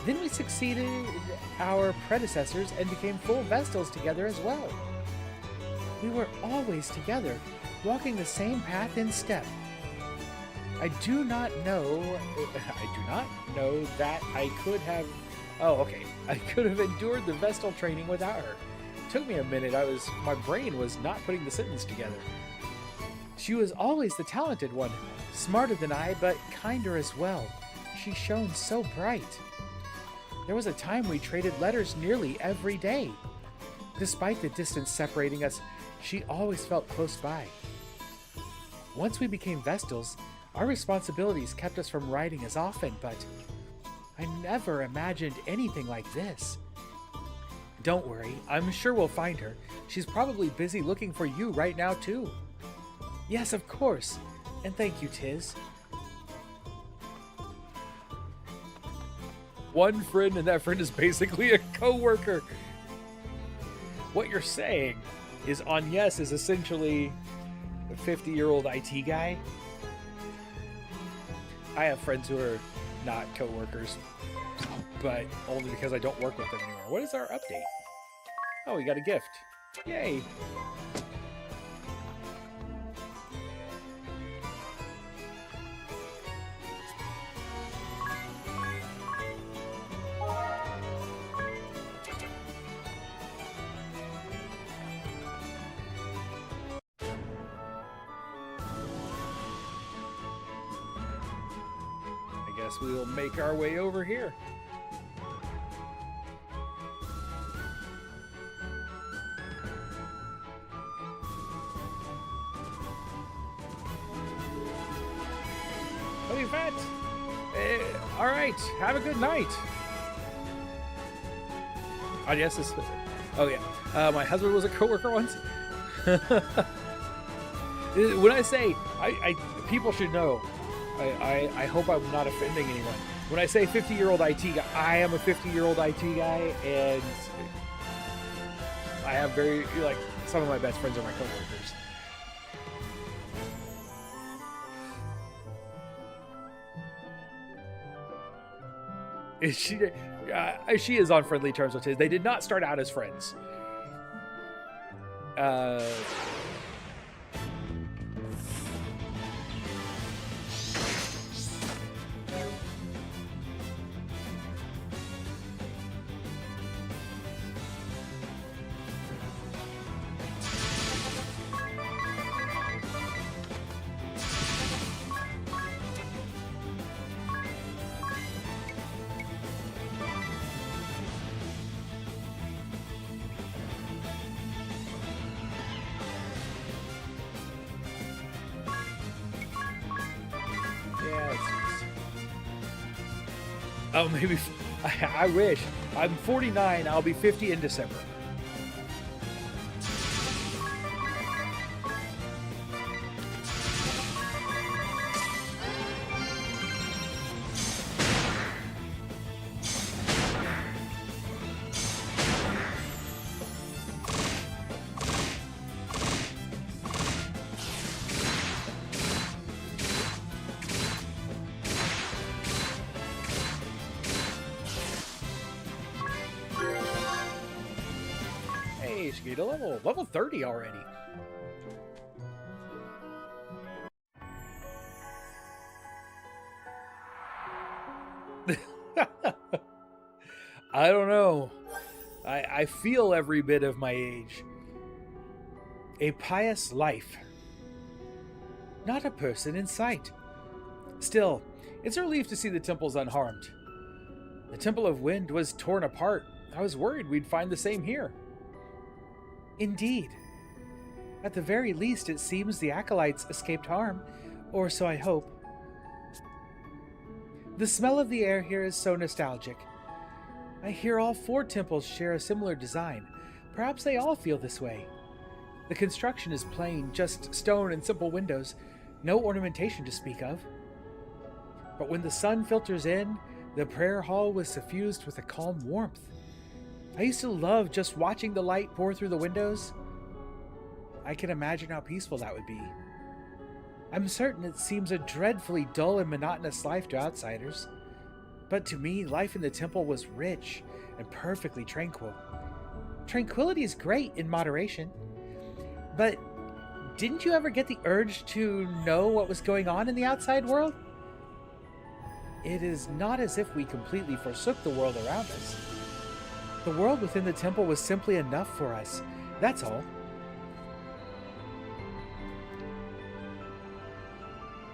Then we succeeded our predecessors and became full Vestals together as well. We were always together, walking the same path in step. I do not know that I could have... Oh, okay. I could have endured the Vestal training without her. It took me a minute. My brain was not putting the sentence together. She was always the talented one, smarter than I, but kinder as well. She shone so bright. There was a time we traded letters nearly every day. Despite the distance separating us, she always felt close by. Once we became Vestals, our responsibilities kept us from riding as often, but I never imagined anything like this. Don't worry, I'm sure we'll find her. She's probably busy looking for you right now, too. Yes, of course. And thank you, Tiz. One friend, and that friend is basically a co-worker. What you're saying is Agnes is essentially a 50-year-old IT guy. I have friends who are not co-workers, but only because I don't work with them anymore. What is our update? Oh, we got a gift. Yay! I guess we will make our way over here. Hey, Vet! All right, have a good night. Oh, yes, this. Oh, yeah. My husband was a coworker once. When I say, people should know. I hope I'm not offending anyone. When I say 50-year-old IT guy, I am a 50-year-old IT guy, and I have some of my best friends are my coworkers. She is on friendly terms with his. They did not start out as friends. Oh, maybe. I wish. I'm 49. I'll be 50 in December. Get a level 30 already. I don't know. I feel every bit of my age. A pious life. Not a person in sight. Still, it's a relief to see the temples unharmed. The Temple of Wind was torn apart. I was worried we'd find the same here. Indeed. At the very least, it seems the acolytes escaped harm, or so I hope. The smell of the air here is so nostalgic. I hear all 4 temples share a similar design. Perhaps they all feel this way. The construction is plain, just stone and simple windows, no ornamentation to speak of. But when the sun filters in, the prayer hall was suffused with a calm warmth. I used to love just watching the light pour through the windows. I can imagine how peaceful that would be. I'm certain it seems a dreadfully dull and monotonous life to outsiders. But to me, life in the temple was rich and perfectly tranquil. Tranquility is great in moderation. But didn't you ever get the urge to know what was going on in the outside world? It is not as if we completely forsook the world around us. The world within the temple was simply enough for us. That's all.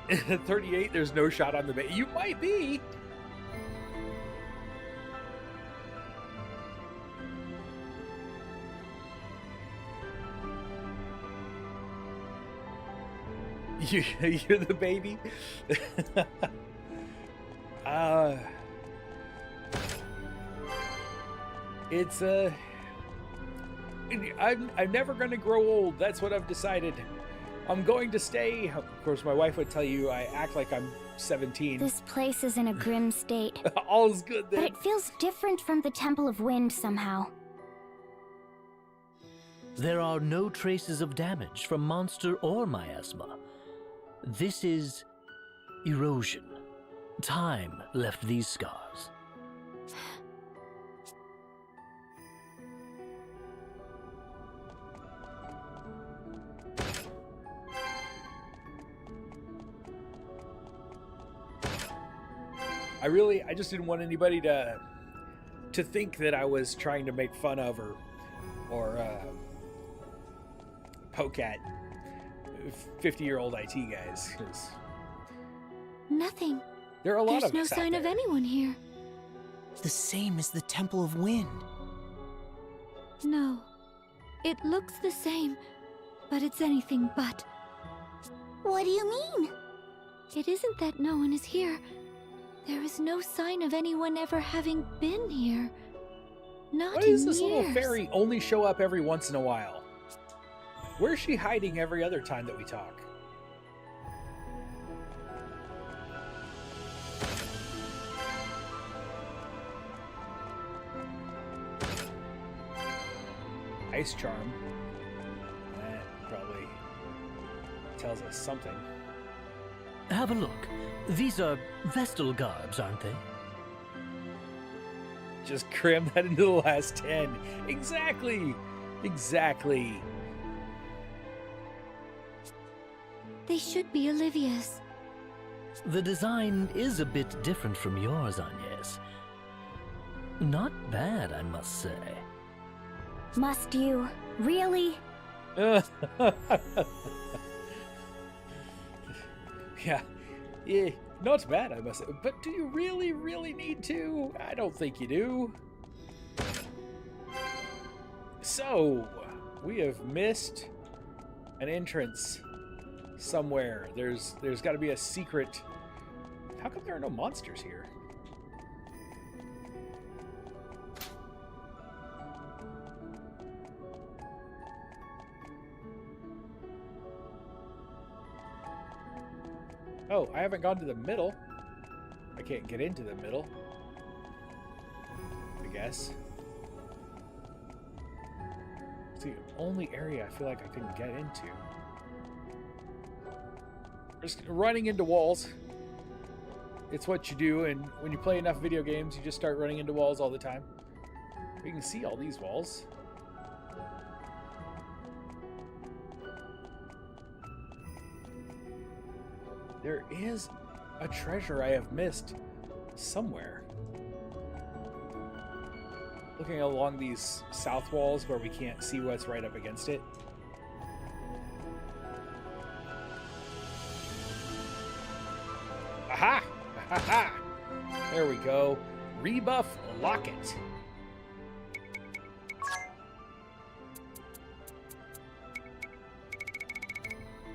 At 38, there's no shot on the bait. You might be. You're the baby? It's I'm never gonna grow old. That's what I've decided. I'm going to stay. Of course, my wife would tell you I act like I'm 17. This place is in a grim state. All's good then. But it feels different from the Temple of Wind somehow. There are no traces of damage from monster or miasma. This is erosion. Time left these scars. I just didn't want anybody to think that I was trying to make fun of or poke at 50-year-old IT guys. 'Cause Nothing. there are a lot There's of no us out sign of there. anyone here. The same as the Temple of Wind. No. It looks the same, but it's anything but. What do you mean? It isn't that no one is here. There is no sign of anyone ever having been here. Not Why in does this little years. fairy only show up every once in a while? Where's she hiding every other time that we talk? Ice charm. That probably tells us something. Have a look. These are Vestal garbs, aren't they? Just cram that into the last 10. Exactly. Exactly. They should be Olivia's. The design is a bit different from yours, Agnes. Not bad, I must say. Must you? Really? Yeah, not bad, I must say. But do you really, really need to? I don't think you do. So, we have missed an entrance somewhere. There's got to be a secret. How come there are no monsters here? Oh, I haven't gone to the middle. I can't get into the middle, I guess. It's the only area I feel like I couldn't get into. Just running into walls. It's what you do, and when you play enough video games, you just start running into walls all the time. You can see all these walls. There is a treasure I have missed somewhere. Looking along these south walls where we can't see what's right up against it. Aha! Ha! There we go. Rebuff Locket.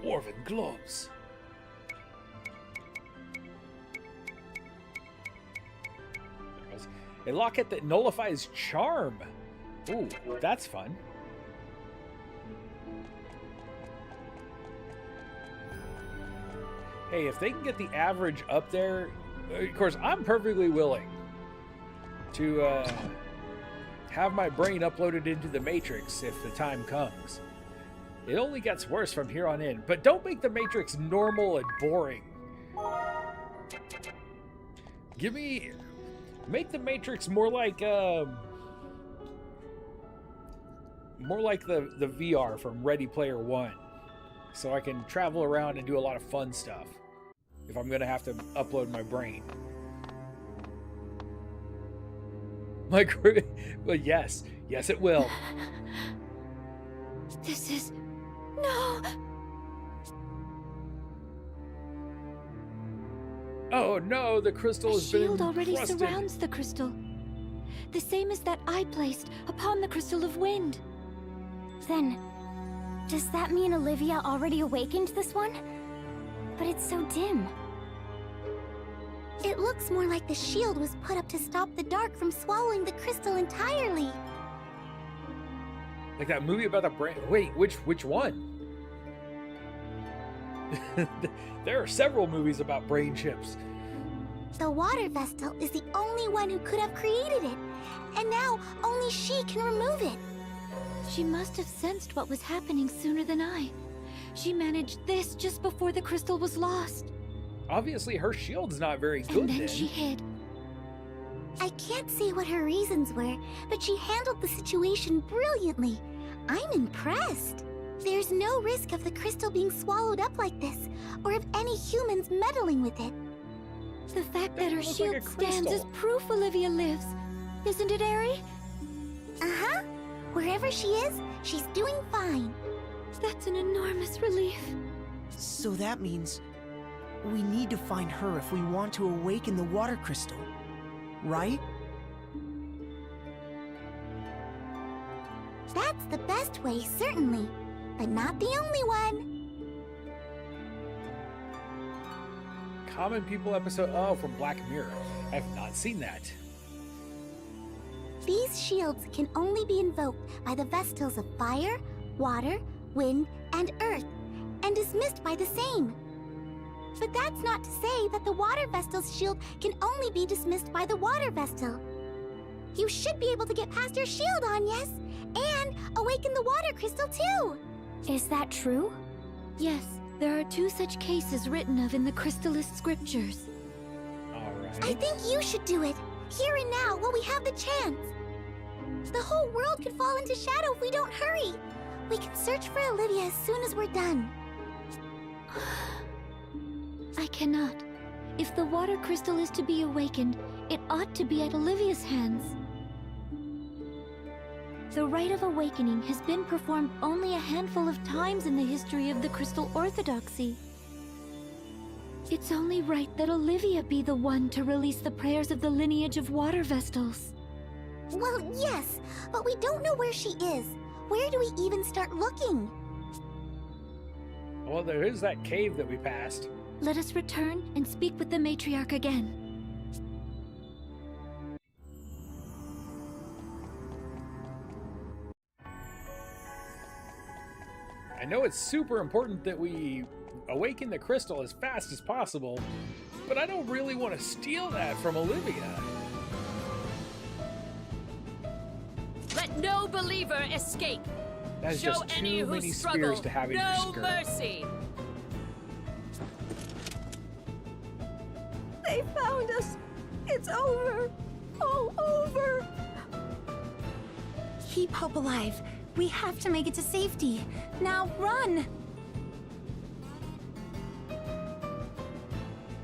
Dwarven gloves. A locket that nullifies charm. Ooh, that's fun. Hey, if they can get the average up there, of course, I'm perfectly willing to have my brain uploaded into the Matrix if the time comes. It only gets worse from here on in, but don't make the Matrix normal and boring. Make the Matrix more like the VR from Ready Player One, so I can travel around and do a lot of fun stuff if I'm gonna have to upload my brain. Well, yes, it will. This is... No! Oh no, the crystal A has been shield already encrusted. surrounds the crystal. The same as that I placed upon the Crystal of Wind. Then, does that mean Olivia already awakened this one? But it's so dim. It looks more like the shield was put up to stop the dark from swallowing the crystal entirely. Like that movie about the brain. Wait, which one? There are several movies about brain chips. The water Vestal is the only one who could have created it, and now only she can remove it. She must have sensed what was happening sooner than I. She managed this just before the crystal was lost. Obviously, her shield's not very good And then then. she hid. I can't say what her reasons were, but she handled the situation brilliantly. I'm impressed. There's no risk of the crystal being swallowed up like this, or of any humans meddling with it. The fact that her looks shield like a stands is crystal. proof Olivia lives. Isn't it, Ari? Uh-huh. Wherever she is, she's doing fine. That's an enormous relief. So that means we need to find her if we want to awaken the water crystal, right? That's the best way, certainly, but not the only one. Common People episode, oh, from Black Mirror. I have not seen that. These shields can only be invoked by the Vestals of fire, water, wind, and earth, and dismissed by the same. But that's not to say that the Water Vestal's shield can only be dismissed by the Water Vestal. You should be able to get past your shield, Agnes, and awaken the Water Crystal too! Is that true? Yes, there are 2 such cases written of in the Crystallist scriptures. Alright. I think you should do it, here and now, while we have the chance. The whole world could fall into shadow if we don't hurry. We can search for Olivia as soon as we're done. I cannot. If the water crystal is to be awakened, it ought to be at Olivia's hands. The rite of awakening has been performed only a handful of times in the history of the Crystal Orthodoxy. It's only right that Olivia be the one to release the prayers of the lineage of water vestals. Well, yes, but we don't know where she is. Where do we even start looking? Well, there is that cave that we passed. Let us return and speak with the matriarch again. I know it's super important that we awaken the crystal as fast as possible, but I don't really want to steal that from Olivia. Let no believer escape. That is Show just any too who many struggle spears to have in your no skirt. mercy. They found us. It's over. All over. Keep hope alive. We have to make it to safety. Now run!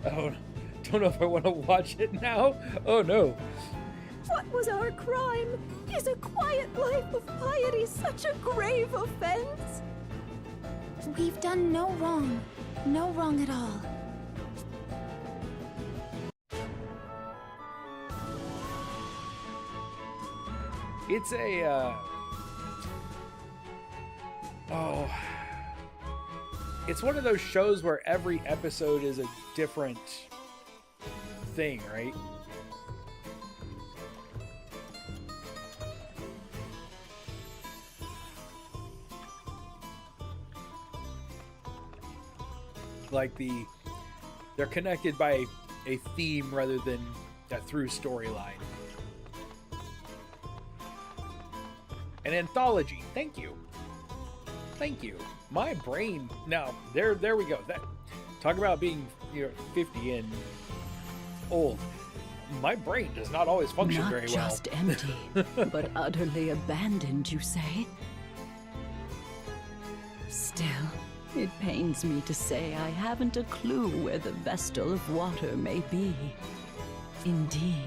Oh, don't know if I want to watch it now. Oh no. What was our crime? Is a quiet life of piety such a grave offense? We've done no wrong. No wrong at all. It's a, oh, it's one of those shows where every episode is a different thing, right? Like they're connected by a theme rather than a through storyline. An anthology. Thank you. Thank you. My brain. No, there we go. That talk about being 50 and old. My brain does not always function Not very well. just empty, but utterly abandoned, you say? Still, it pains me to say I haven't a clue where the Vestal of Water may be. Indeed,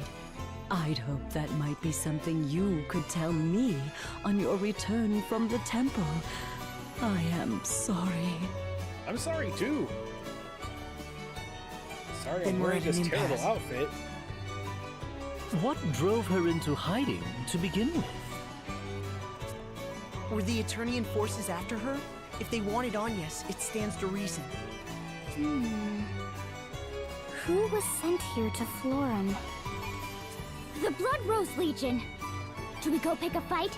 I'd hope that might be something you could tell me on your return from the temple. I am sorry. I'm sorry too. Sorry Then I'm we're wearing at an this terrible impasse. outfit. What drove her into hiding to begin with? Were the Eternian forces after her? If they wanted Agnes, it stands to reason. Who was sent here to Florum? The Blood Rose Legion. Should we go pick a fight?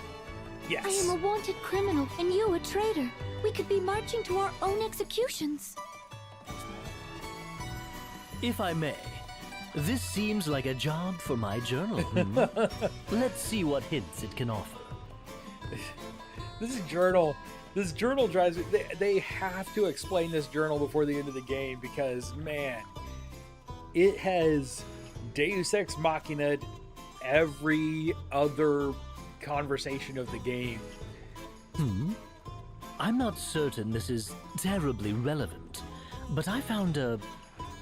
Yes. I am a wanted criminal, and you a traitor. We could be marching to our own executions. If I may, this seems like a job for my journal. Let's see what hints it can offer. This journal drives me. They have to explain this journal before the end of the game because, man, it has Deus Ex Machina every other conversation of the game. I'm not certain this is terribly relevant, but I found a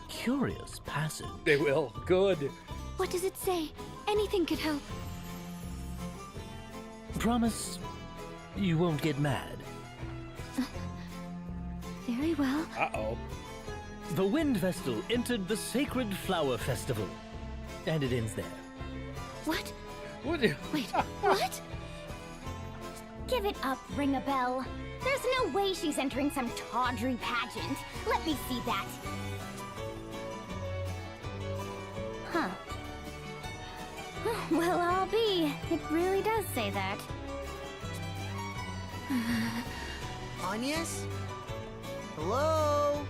curious passage. They will. Good. What does it say? Anything could help. Promise you won't get mad. Very well. Uh-oh. The Wind Vestal entered the Sacred Flower Festival. And it ends there. What? What? Wait, what? Give it up, Ring a Bell. There's no way she's entering some tawdry pageant. Let me see that. Huh. Well, I'll be. It really does say that. Agnes? Hello?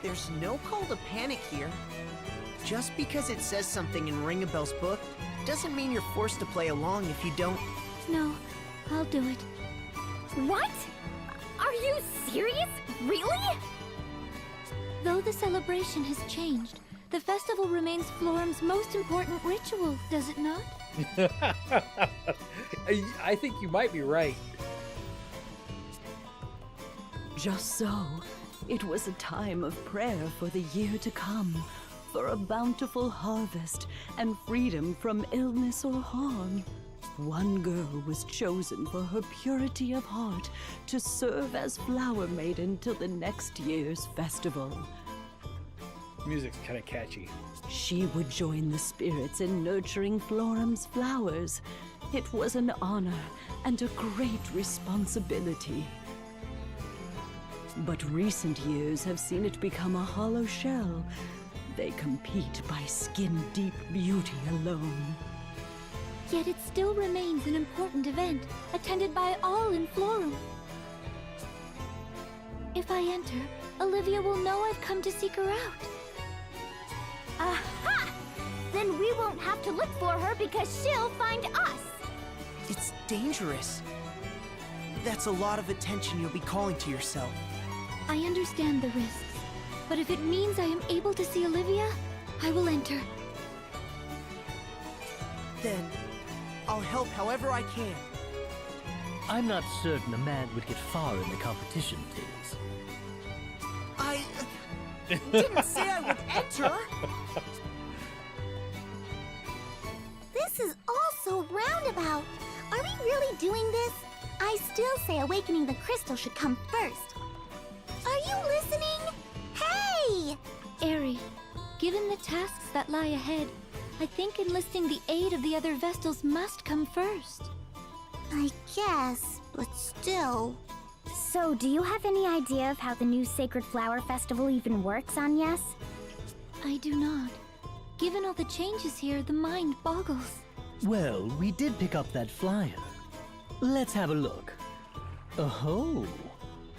There's no call to panic here. Just because it says something in Ring a Bell's book doesn't mean you're forced to play along if you don't. No, I'll do it. What? Are you serious? Really? Though the celebration has changed, the festival remains Florum's most important ritual, does it not? I think you might be right. Just so, it was a time of prayer for the year to come, for a bountiful harvest and freedom from illness or harm. One girl was chosen for her purity of heart to serve as Flower Maiden till the next year's festival. Music's kind of catchy. She would join the spirits in nurturing Florum's flowers. It was an honor and a great responsibility. But recent years have seen it become a hollow shell. They compete by skin-deep beauty alone. Yet it still remains an important event, attended by all in Florum. If I enter, Olivia will know I've come to seek her out. Aha! Then we won't have to look for her because she'll find us. It's dangerous. That's a lot of attention you'll be calling to yourself. I understand the risks, but if it means I am able to see Olivia, I will enter. Then, I'll help however I can. I'm not certain a man would get far in the competition, Tiz. I didn't say I would enter! This is all so roundabout. Are we really doing this? I still say awakening the crystal should come first. Are you listening? Hey! Aerie, given the tasks that lie ahead, I think enlisting the aid of the other Vestals must come first. I guess, but still. So, do you have any idea of how the new Sacred Flower Festival even works, Agnes? I do not. Given all the changes here, the mind boggles. Well, we did pick up that flyer. Let's have a look. Oh.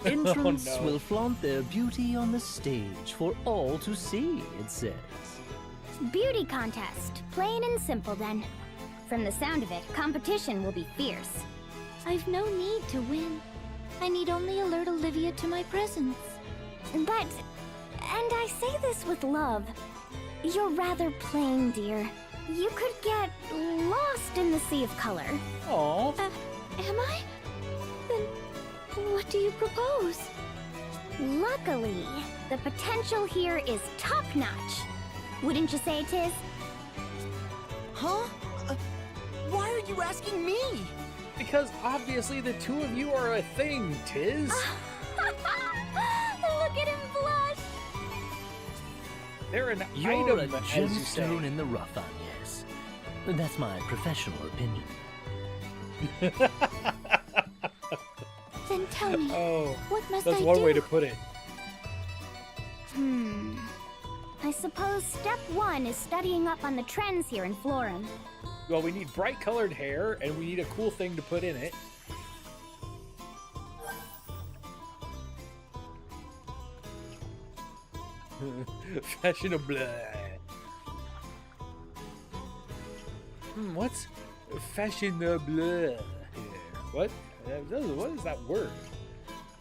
Entrants no. will flaunt their beauty on the stage for all to see, it says. Beauty contest. Plain and simple, then. From the sound of it, competition will be fierce. I've no need to win. I need only alert Olivia to my presence. But, and I say this with love, you're rather plain, dear. You could get lost in the sea of color. Aww. Am I? Then what do you propose? Luckily, the potential here is top-notch. Wouldn't you say, Tiz? Huh? Why are you asking me? Because obviously the two of you are a thing, Tiz. Look at him blush! They're an You're item, a as you gemstone say. in the rough, Agnes. That's my professional opinion. Then tell me, Oh, what must that's I one do? way to put it. I suppose step one is studying up on the trends here in Florum. Well, we need bright colored hair, and we need a cool thing to put in it. Fashionable. What's fashionable here? What? What is that word?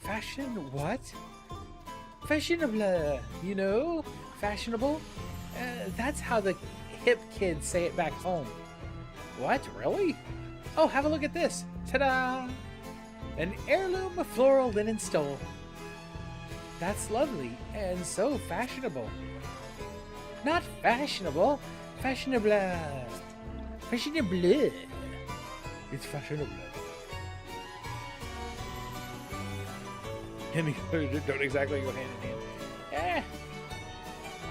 Fashion what? Fashionable, you know? Fashionable? That's how the hip kids say it back home. What? Really? Oh, have a look at this. Ta-da! An heirloom floral linen stole. That's lovely and so fashionable. Not fashionable. Fashionable. Fashionable. It's fashionable. And the others don't exactly go hand in hand.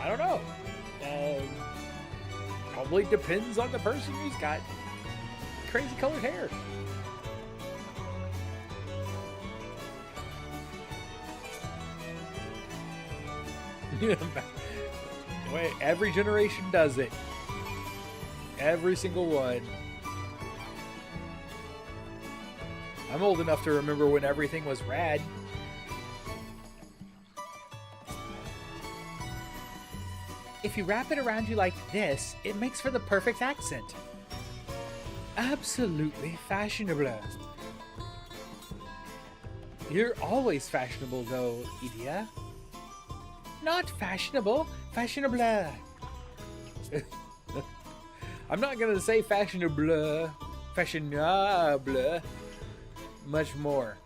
I don't know. Probably depends on the person who's got crazy colored hair. Wait, every generation does it. Every single one. I'm old enough to remember when everything was rad. If you wrap it around you like this, it makes for the perfect accent. Absolutely fashionable. You're always fashionable though, Idia. Not fashionable, fashionable. I'm not gonna say fashionable, fashionable much more.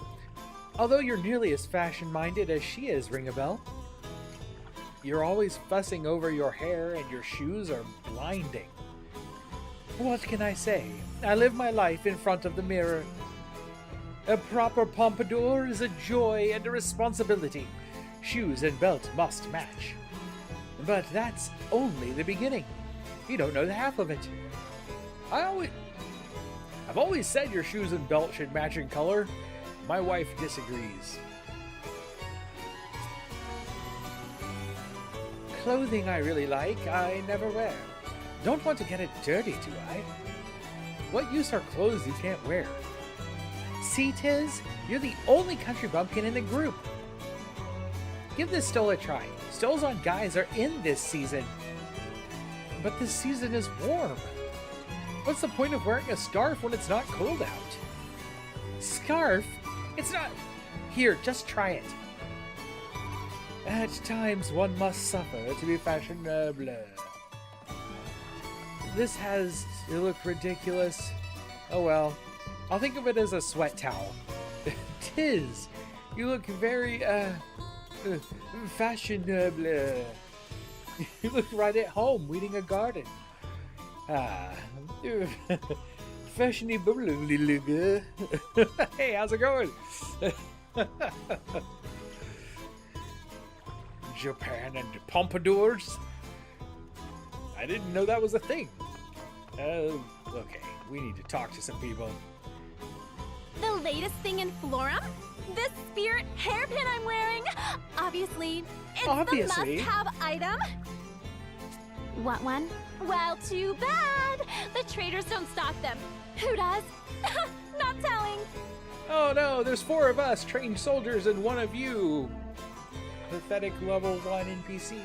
Although you're nearly as fashion-minded as she is, Ring a Bell. You're always fussing over your hair and your shoes are blinding. What can I say? I live my life in front of the mirror. A proper pompadour is a joy and a responsibility. Shoes and belt must match. But that's only the beginning. You don't know the half of it. I've always said your shoes and belt should match in color. My wife disagrees. Clothing I really like, I never wear. Don't want to get it dirty, do I? What use are clothes you can't wear? See, Tiz, you're the only country bumpkin in the group. Give this stole a try. Stoles on guys are in this season. But this season is warm. What's the point of wearing a scarf when it's not cold out? Scarf? It's not... Here, just try it. At times, one must suffer to be fashionable. This has to look ridiculous. Oh well. I'll think of it as a sweat towel. Tiz, you look very, fashionable. You look right at home, weeding a garden. Fashionable. Hey, how's it going? Japan and pompadours? I didn't know that was a thing. Okay, we need to talk to some people. The latest thing in Florum? This spirit hairpin I'm wearing? Obviously, it's the must-have item. What one? Well, too bad. The traders don't stock them. Who does? Not telling. Oh no, there's 4 of us, trained soldiers, and 1 of you. Pathetic level 1 NPC.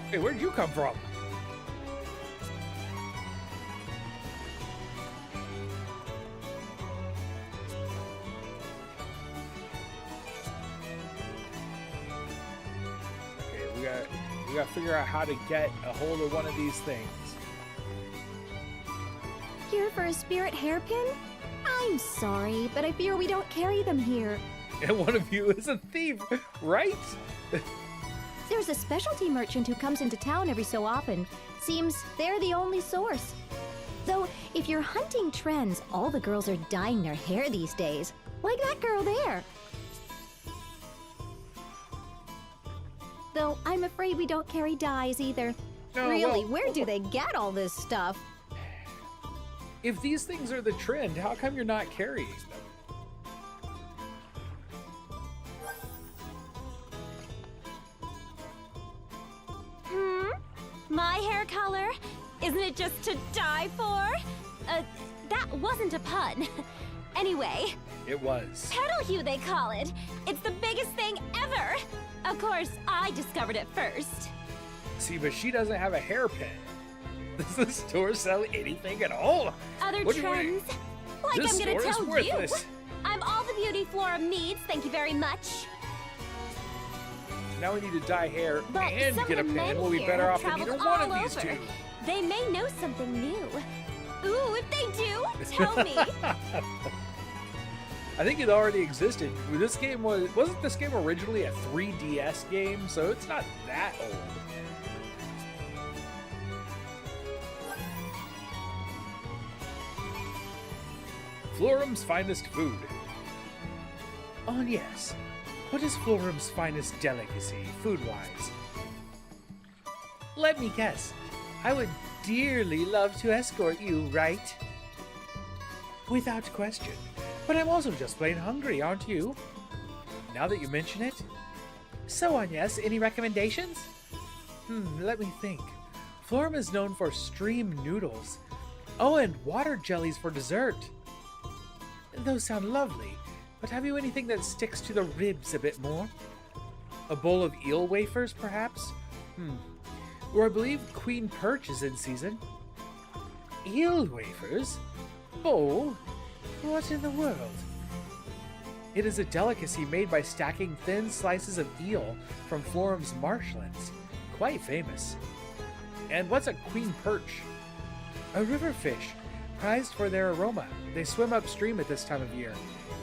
Hey, where'd you come from? Okay, we gotta figure out how to get a hold of one of these things. Here for a spirit hairpin? I'm sorry, but I fear we don't carry them here. And one of you is a thief, right? There's a specialty merchant who comes into town every so often. Seems they're the only source. Though, if you're hunting trends, all the girls are dyeing their hair these days. Like that girl there. Though, I'm afraid we don't carry dyes either. No, really, well, where do they get all this stuff? If these things are the trend, how come you're not carrying them? My hair color? Isn't it just to die for? That wasn't a pun. Anyway. It was. Petal hue, they call it. It's the biggest thing ever. Of course, I discovered it first. See, but she doesn't have a hairpin. Does the store sell anything at all? Other What do you- trends? Like This I'm gonna store is tell you. worthless. I'm all the beauty Flora needs, thank you very much. Now we need to dye hair But and some get a of the pin. men We'll be here better have off than either traveled one of all these over. two. They may know something new. Ooh, if they do, tell me. I think it already existed. This game wasn't this game originally a 3DS game, so it's not that old. Florum's finest food. Oh yes. What is Florum's finest delicacy, food-wise? Let me guess. I would dearly love to escort you, right? Without question. But I'm also just plain hungry, aren't you? Now that you mention it. So, Agnes, any recommendations? Let me think. Florum is known for stream noodles. Oh, and water jellies for dessert. Those sound lovely, but have you anything that sticks to the ribs a bit more? A bowl of eel wafers, perhaps? Or I believe Queen Perch is in season. Eel wafers? Bowl? What in the world? It is a delicacy made by stacking thin slices of eel from Florum's marshlands. Quite famous. And what's a Queen Perch? A river fish, prized for their aroma. They swim upstream at this time of year,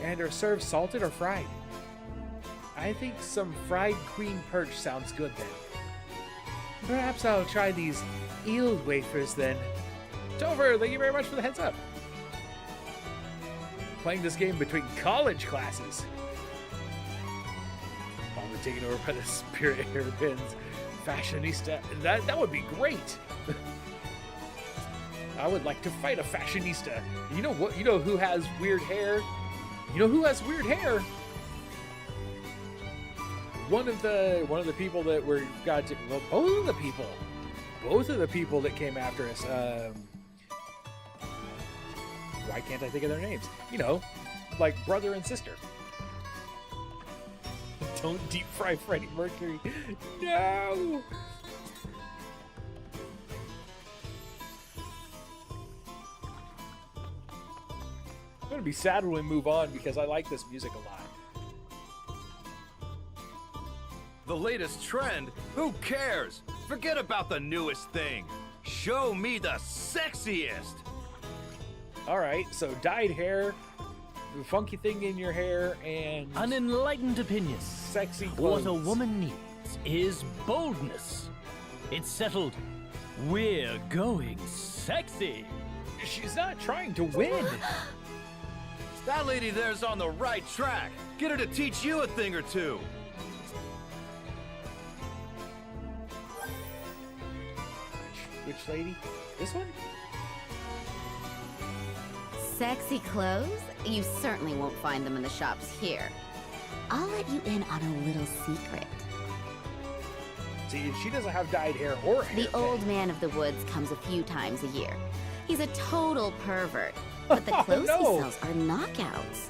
and are served salted or fried. I think some fried Queen Perch sounds good then. Perhaps I'll try these eel wafers then. Topher, thank you very much for the heads up. Playing this game between college classes. I'll be taken over by the spirit hairpins. Fashionista. That would be great. I would like to fight a fashionista. You know what? You know who has weird hair? You know who has weird hair? One of the people that both of the people that came after us. Why can't I think of their names? You know, like brother and sister. Don't deep fry Freddie Mercury. No. I'm gonna be sad when we move on because I like this music a lot. The latest trend? Who cares? Forget about the newest thing. Show me the sexiest. Alright, so dyed hair, the funky thing in your hair, and An enlightened opinion. sexy What clothes. a woman needs is boldness. It's settled. We're going sexy. She's not trying to win. That lady there's on the right track. Get her to teach you a thing or two. Which lady? This one? Sexy clothes? You certainly won't find them in the shops here. I'll let you in on a little secret. See, she doesn't have dyed hair or hair. The old man of the woods comes a few times a year. He's a total pervert, but the clothes no. he sells are knockouts.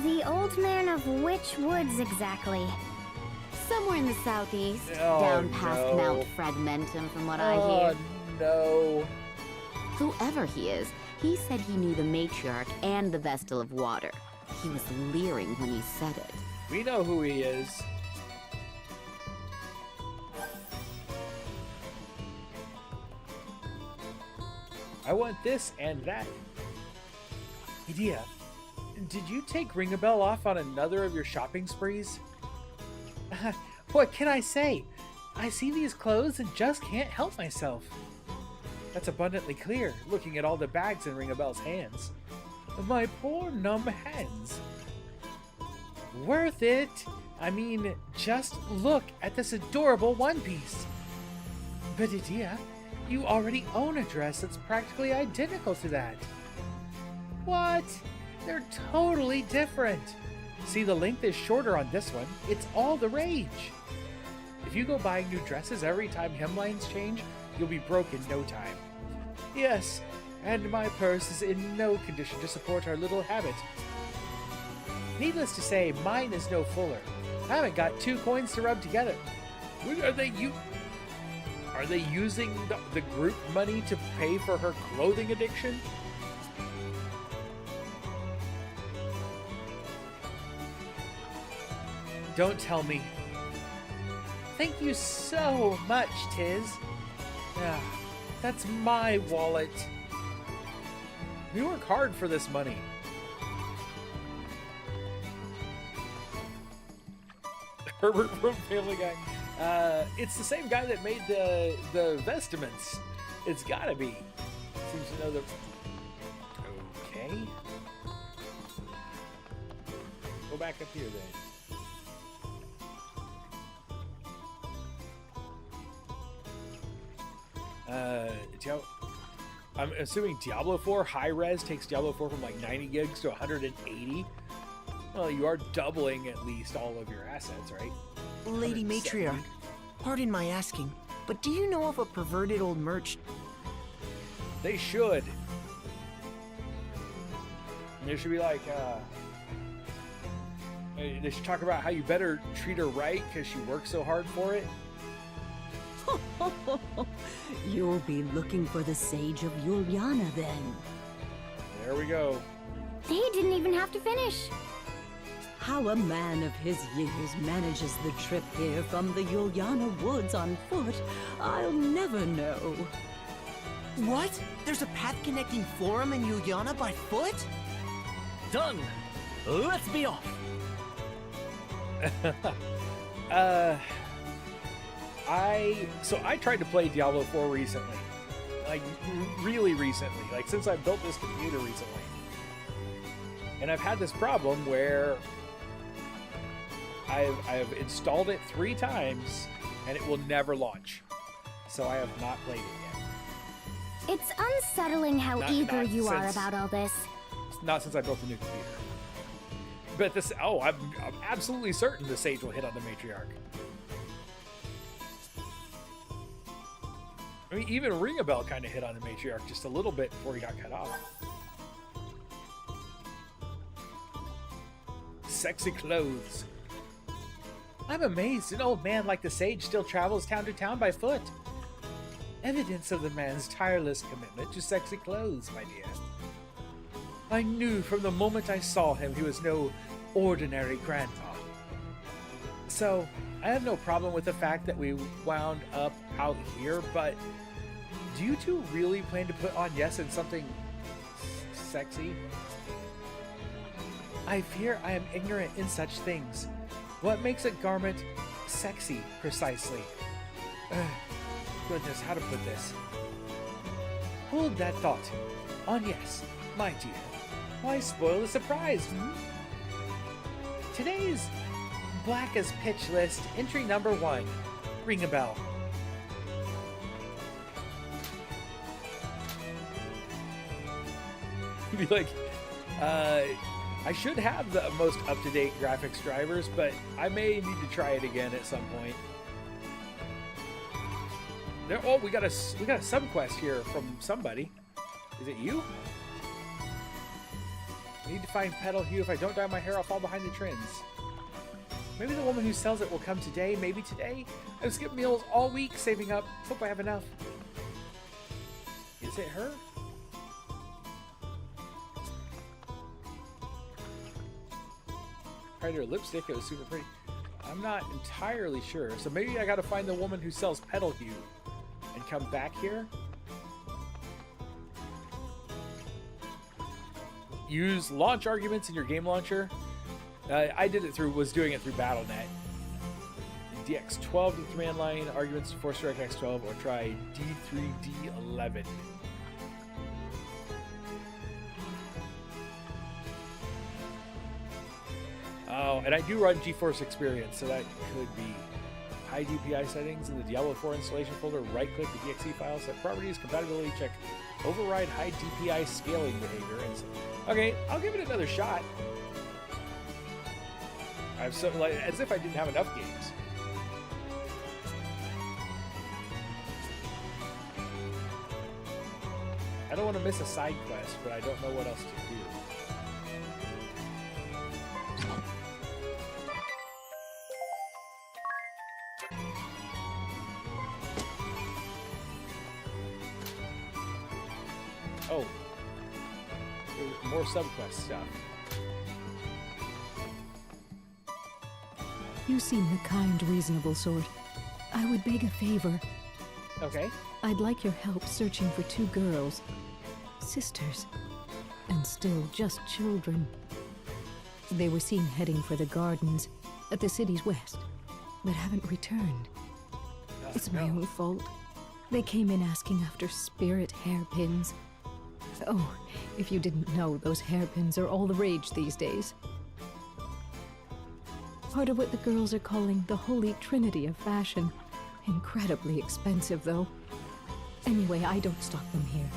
The old man of which woods exactly? Somewhere in the southeast, Oh, down past no. Mount Fragmentum from what I Oh hear. no. Whoever he is, he said he knew the matriarch and the Vestal of Water. He was leering when he said it. We know who he is. I want this and that. Idea, did you take Ring a Bell off on another of your shopping sprees? What can I say? I see these clothes and just can't help myself. That's abundantly clear, looking at all the bags in Ring a Bell's hands. My poor numb hands. Worth it! I mean, just look at this adorable one piece. But Idia, you already own a dress that's practically identical to that. What? They're totally different. See, the length is shorter on this one. It's all the rage. If you go buying new dresses every time hemlines change, you'll be broke in no time. Yes, and my purse is in no condition to support our little habit. Needless to say, mine is no fuller. I haven't got 2 coins to rub together. What are they Are they using the group money to pay for her clothing addiction? Don't tell me. Thank you so much, Tiz. Yeah, that's my wallet. We work hard for this money. Herbert from Family Guy. It's the same guy that made the vestments. It's gotta be. Seems to know the. Okay. Go back up here then. I'm assuming Diablo 4 high res takes Diablo 4 from like 90 gigs to 180. Well, you are doubling at least all of your assets, right? Lady Matriarch, pardon my asking, but do you know of a perverted old merch? They should. There should be like, they should talk about how you better treat her right because she works so hard for it. You'll be looking for the Sage of Juliana then. There we go. They didn't even have to finish. How a man of his years manages the trip here from the Juliana woods on foot, I'll never know. What? There's a path connecting Florum and Juliana by foot? Done! Let's be off! I tried to play Diablo 4 recently. Like, really recently. Like, since I built this computer recently. And I've had this problem where I've installed it 3 times and it will never launch. So I have not played it yet. It's unsettling how eager you are about all this. Not since I built the new computer. But this, I'm absolutely certain the Sage will hit on the Matriarch. I mean, even Ringabel kind of hit on the Matriarch just a little bit before he got cut off. Sexy clothes. I'm amazed an old man like the Sage still travels town to town by foot. Evidence of the man's tireless commitment to sexy clothes, my dear. I knew from the moment I saw him he was no ordinary grandpa. So, I have no problem with the fact that we wound up out here, but do you two really plan to put on Yes and something sexy? I fear I am ignorant in such things. What makes a garment sexy, precisely? Goodness, how to put this? Hold that thought. On Yes, my dear. Why spoil the surprise, Today's Black as Pitch list, entry number 1. Ring a bell. You'd be like, I should have the most up-to-date graphics drivers, but I may need to try it again at some point. There, oh, we got a sub-quest here from somebody. Is it you? I need to find Petal Hue. If I don't dye my hair, I'll fall behind the trends. Maybe the woman who sells it will come today. Maybe today. I've skipped meals all week saving up. Hope I have enough. Is it her? Tried her lipstick. It was super pretty. I'm not entirely sure. So maybe I gotta find the woman who sells Petal Hue and come back here. Use launch arguments in your game launcher. Was doing it through Battle.net. DX12 to 3-man line, arguments to Force Strike X12, or try D3D11. Oh, and I do run GeForce Experience, so that could be high DPI settings in the Diablo 4 installation folder. Right-click the exe file, set properties, compatibility check, override high DPI scaling behavior. And okay, I'll give it another shot. I'm so like as if I didn't have enough games. I don't want to miss a side quest, but I don't know what else to do. more subquest stuff. You seem the kind, reasonable sort. I would beg a favor. Okay. I'd like your help searching for two girls. Sisters. And still just children. They were seen heading for the gardens at the city's west, but haven't returned. It's my own fault. They came in asking after spirit hairpins. Oh, if you didn't know, those hairpins are all the rage these days. Part of what the girls are calling the Holy Trinity of fashion. Incredibly expensive, though. Anyway, I don't stock them here.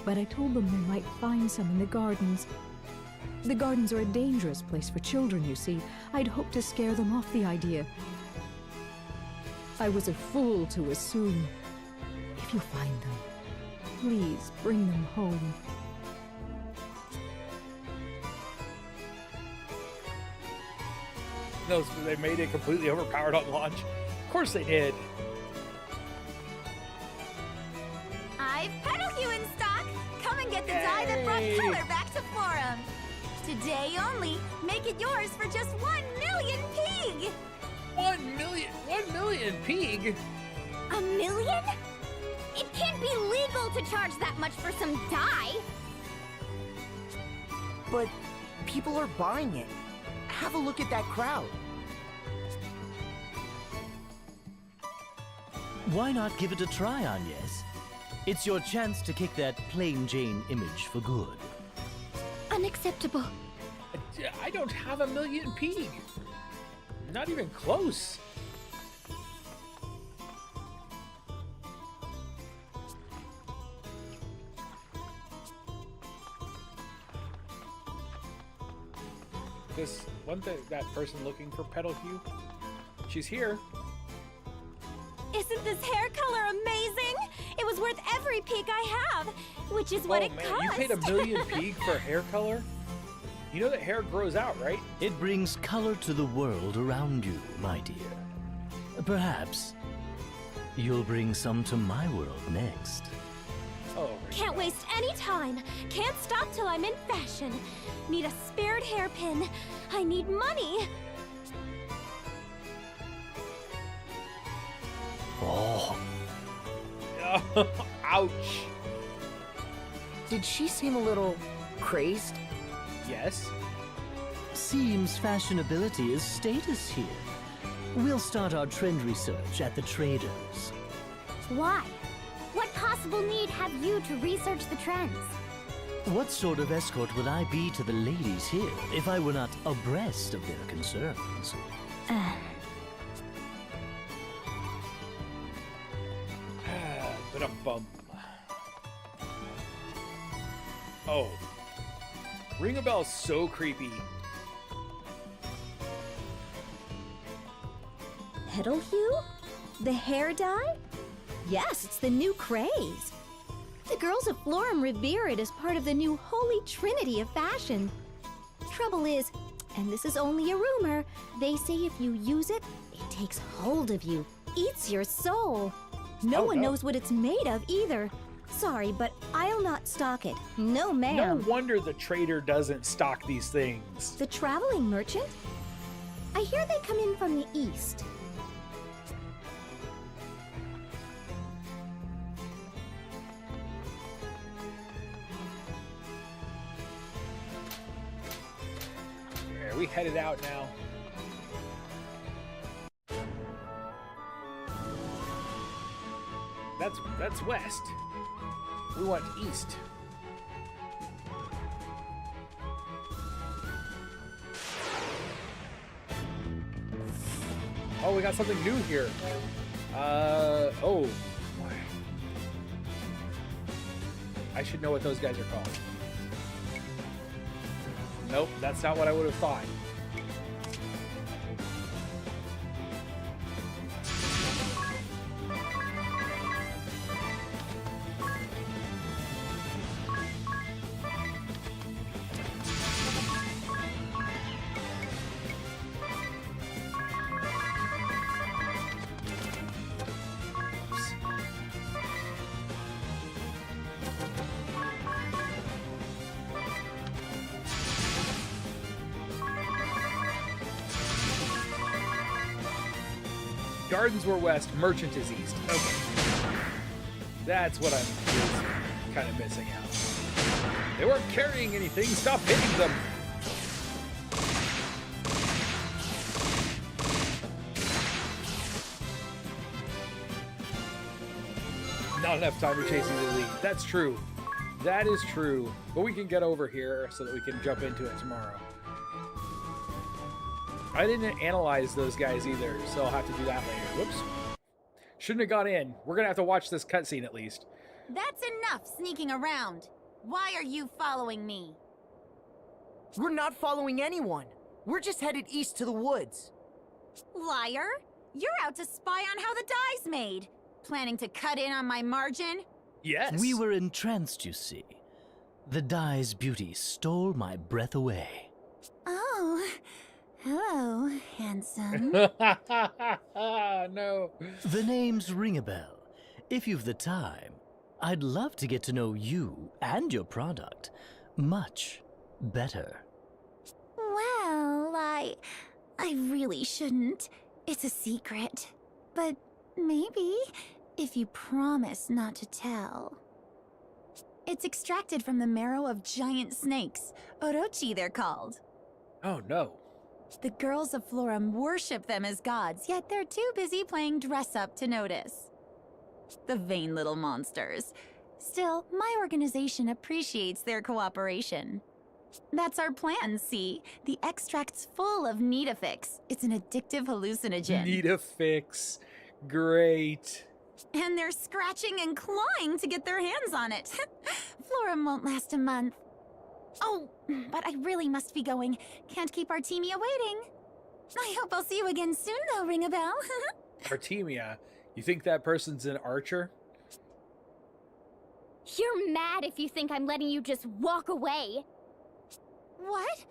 But I told them they might find some in the gardens. The gardens are a dangerous place for children, you see. I'd hoped to scare them off the idea. I was a fool to assume. If you find them, please bring them home. They made it completely overpowered on launch. Of course they did. I've Petal Hue in stock! Come and get the dye that brought Yay! color back to Forum! Today only, make it yours for just 1 million pig! 1 million pig? A million? It can't be legal to charge that much for some dye! But people are buying it. Have a look at that crowd. Why not give it a try, Agnes? It's your chance to kick that plain Jane image for good. Unacceptable. I don't have 1 million pig. Not even close. This one thing, that person looking for Petal Hue, she's here. Isn't this hair color amazing? It was worth every pig I have, which is what Oh it man, cost. you paid 1 million pig for hair color? You know that hair grows out, right? It brings color to the world around you, my dear. Perhaps you'll bring some to my world next. Oh, Can't waste any time. Can't stop till I'm in fashion. Need a spared hairpin. I need money. Oh, ouch. Did she seem a little crazed? Yes. seems fashionability is status here. We'll start our trend research at the traders. Why? What possible need have you to research the trends? What sort of escort would I be to the ladies here if I were not abreast of their concerns? Ba-dum-bum. Oh. Ring a Bell's so creepy. Petal Hue? The hair dye? Yes, it's the new craze. The girls of Florum revere it as part of the new Holy Trinity of fashion. Trouble is, and this is only a rumor, they say if you use it, it takes hold of you, eats your soul. No one knows what it's made of either. Sorry, but I'll not stock it. No, ma'am. No wonder the trader doesn't stock these things. The traveling merchant? I hear they come in from the east. Are we headed out now? That's west. We want east. Oh, we got something new here. Oh. I should know what those guys are called. Nope, that's not what I would have thought. Gardens were west, merchant is east. Okay. That's what I'm kind of missing out. They weren't carrying anything. Stop hitting them. Not enough time to chase either lead. That's true. That is true. But we can get over here so that we can jump into it tomorrow. I didn't analyze those guys either, so I'll have to do that later. Whoops. Shouldn't have gone in. We're going to have to watch this cutscene at least. That's enough sneaking around. Why are you following me? We're not following anyone. We're just headed east to the woods. Liar! You're out to spy on how the dye's made. Planning to cut in on my margin? Yes. We were entranced, you see. The dye's beauty stole my breath away. Oh, hello, handsome. No. The names ring a bell. If you've the time, I'd love to get to know you and your product much better. Well, I really shouldn't. It's a secret. But maybe if you promise not to tell. It's extracted from the marrow of giant snakes. Orochi, they're called. Oh, no. The girls of Florum worship them as gods, yet they're too busy playing dress-up to notice. The vain little monsters. Still, my organization appreciates their cooperation. That's our plan, see? The extract's full of Nidafix. It's an addictive hallucinogen. Nidafix. Great. And they're scratching and clawing to get their hands on it. Florum won't last a month. Oh, but I really must be going. Can't keep Artemia waiting. I hope I'll see you again soon, though, ring a bell. Artemia, you think that person's an archer? You're mad if you think I'm letting you just walk away. What?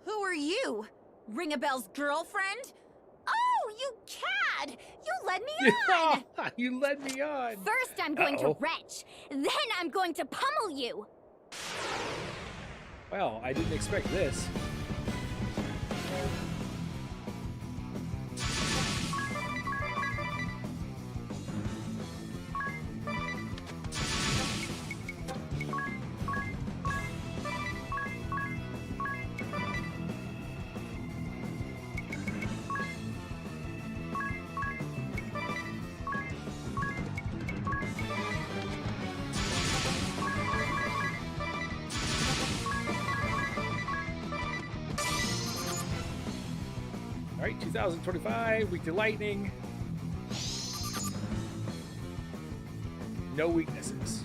Who are you? Ring a bell's girlfriend? Oh, you cad! You led me on! You led me on! First I'm going to retch, then I'm going to pummel you! Well, I didn't expect this. All right, 2025, week to lightning. No weaknesses.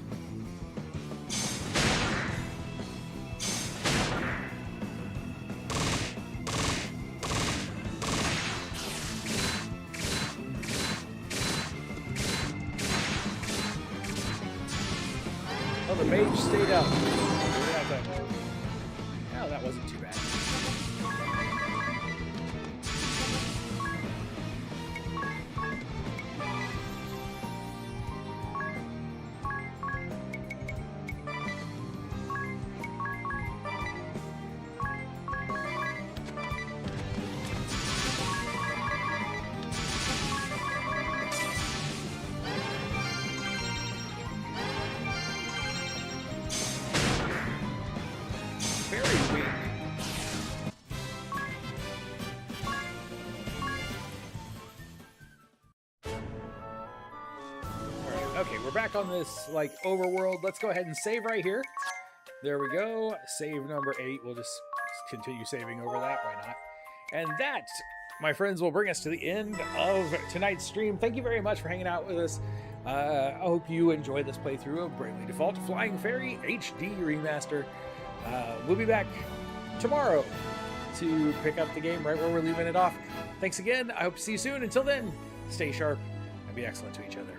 Oh, the mage stayed up. Oh, that wasn't too bad. Okay, we're back on this, like, overworld. Let's go ahead and save right here. There we go. Save number 8. We'll just continue saving over that. Why not? And that, my friends, will bring us to the end of tonight's stream. Thank you very much for hanging out with us. I hope you enjoyed this playthrough of Bravely Default Flying Fairy HD Remaster. We'll be back tomorrow to pick up the game right where we're leaving it off. Thanks again. I hope to see you soon. Until then, stay sharp and be excellent to each other.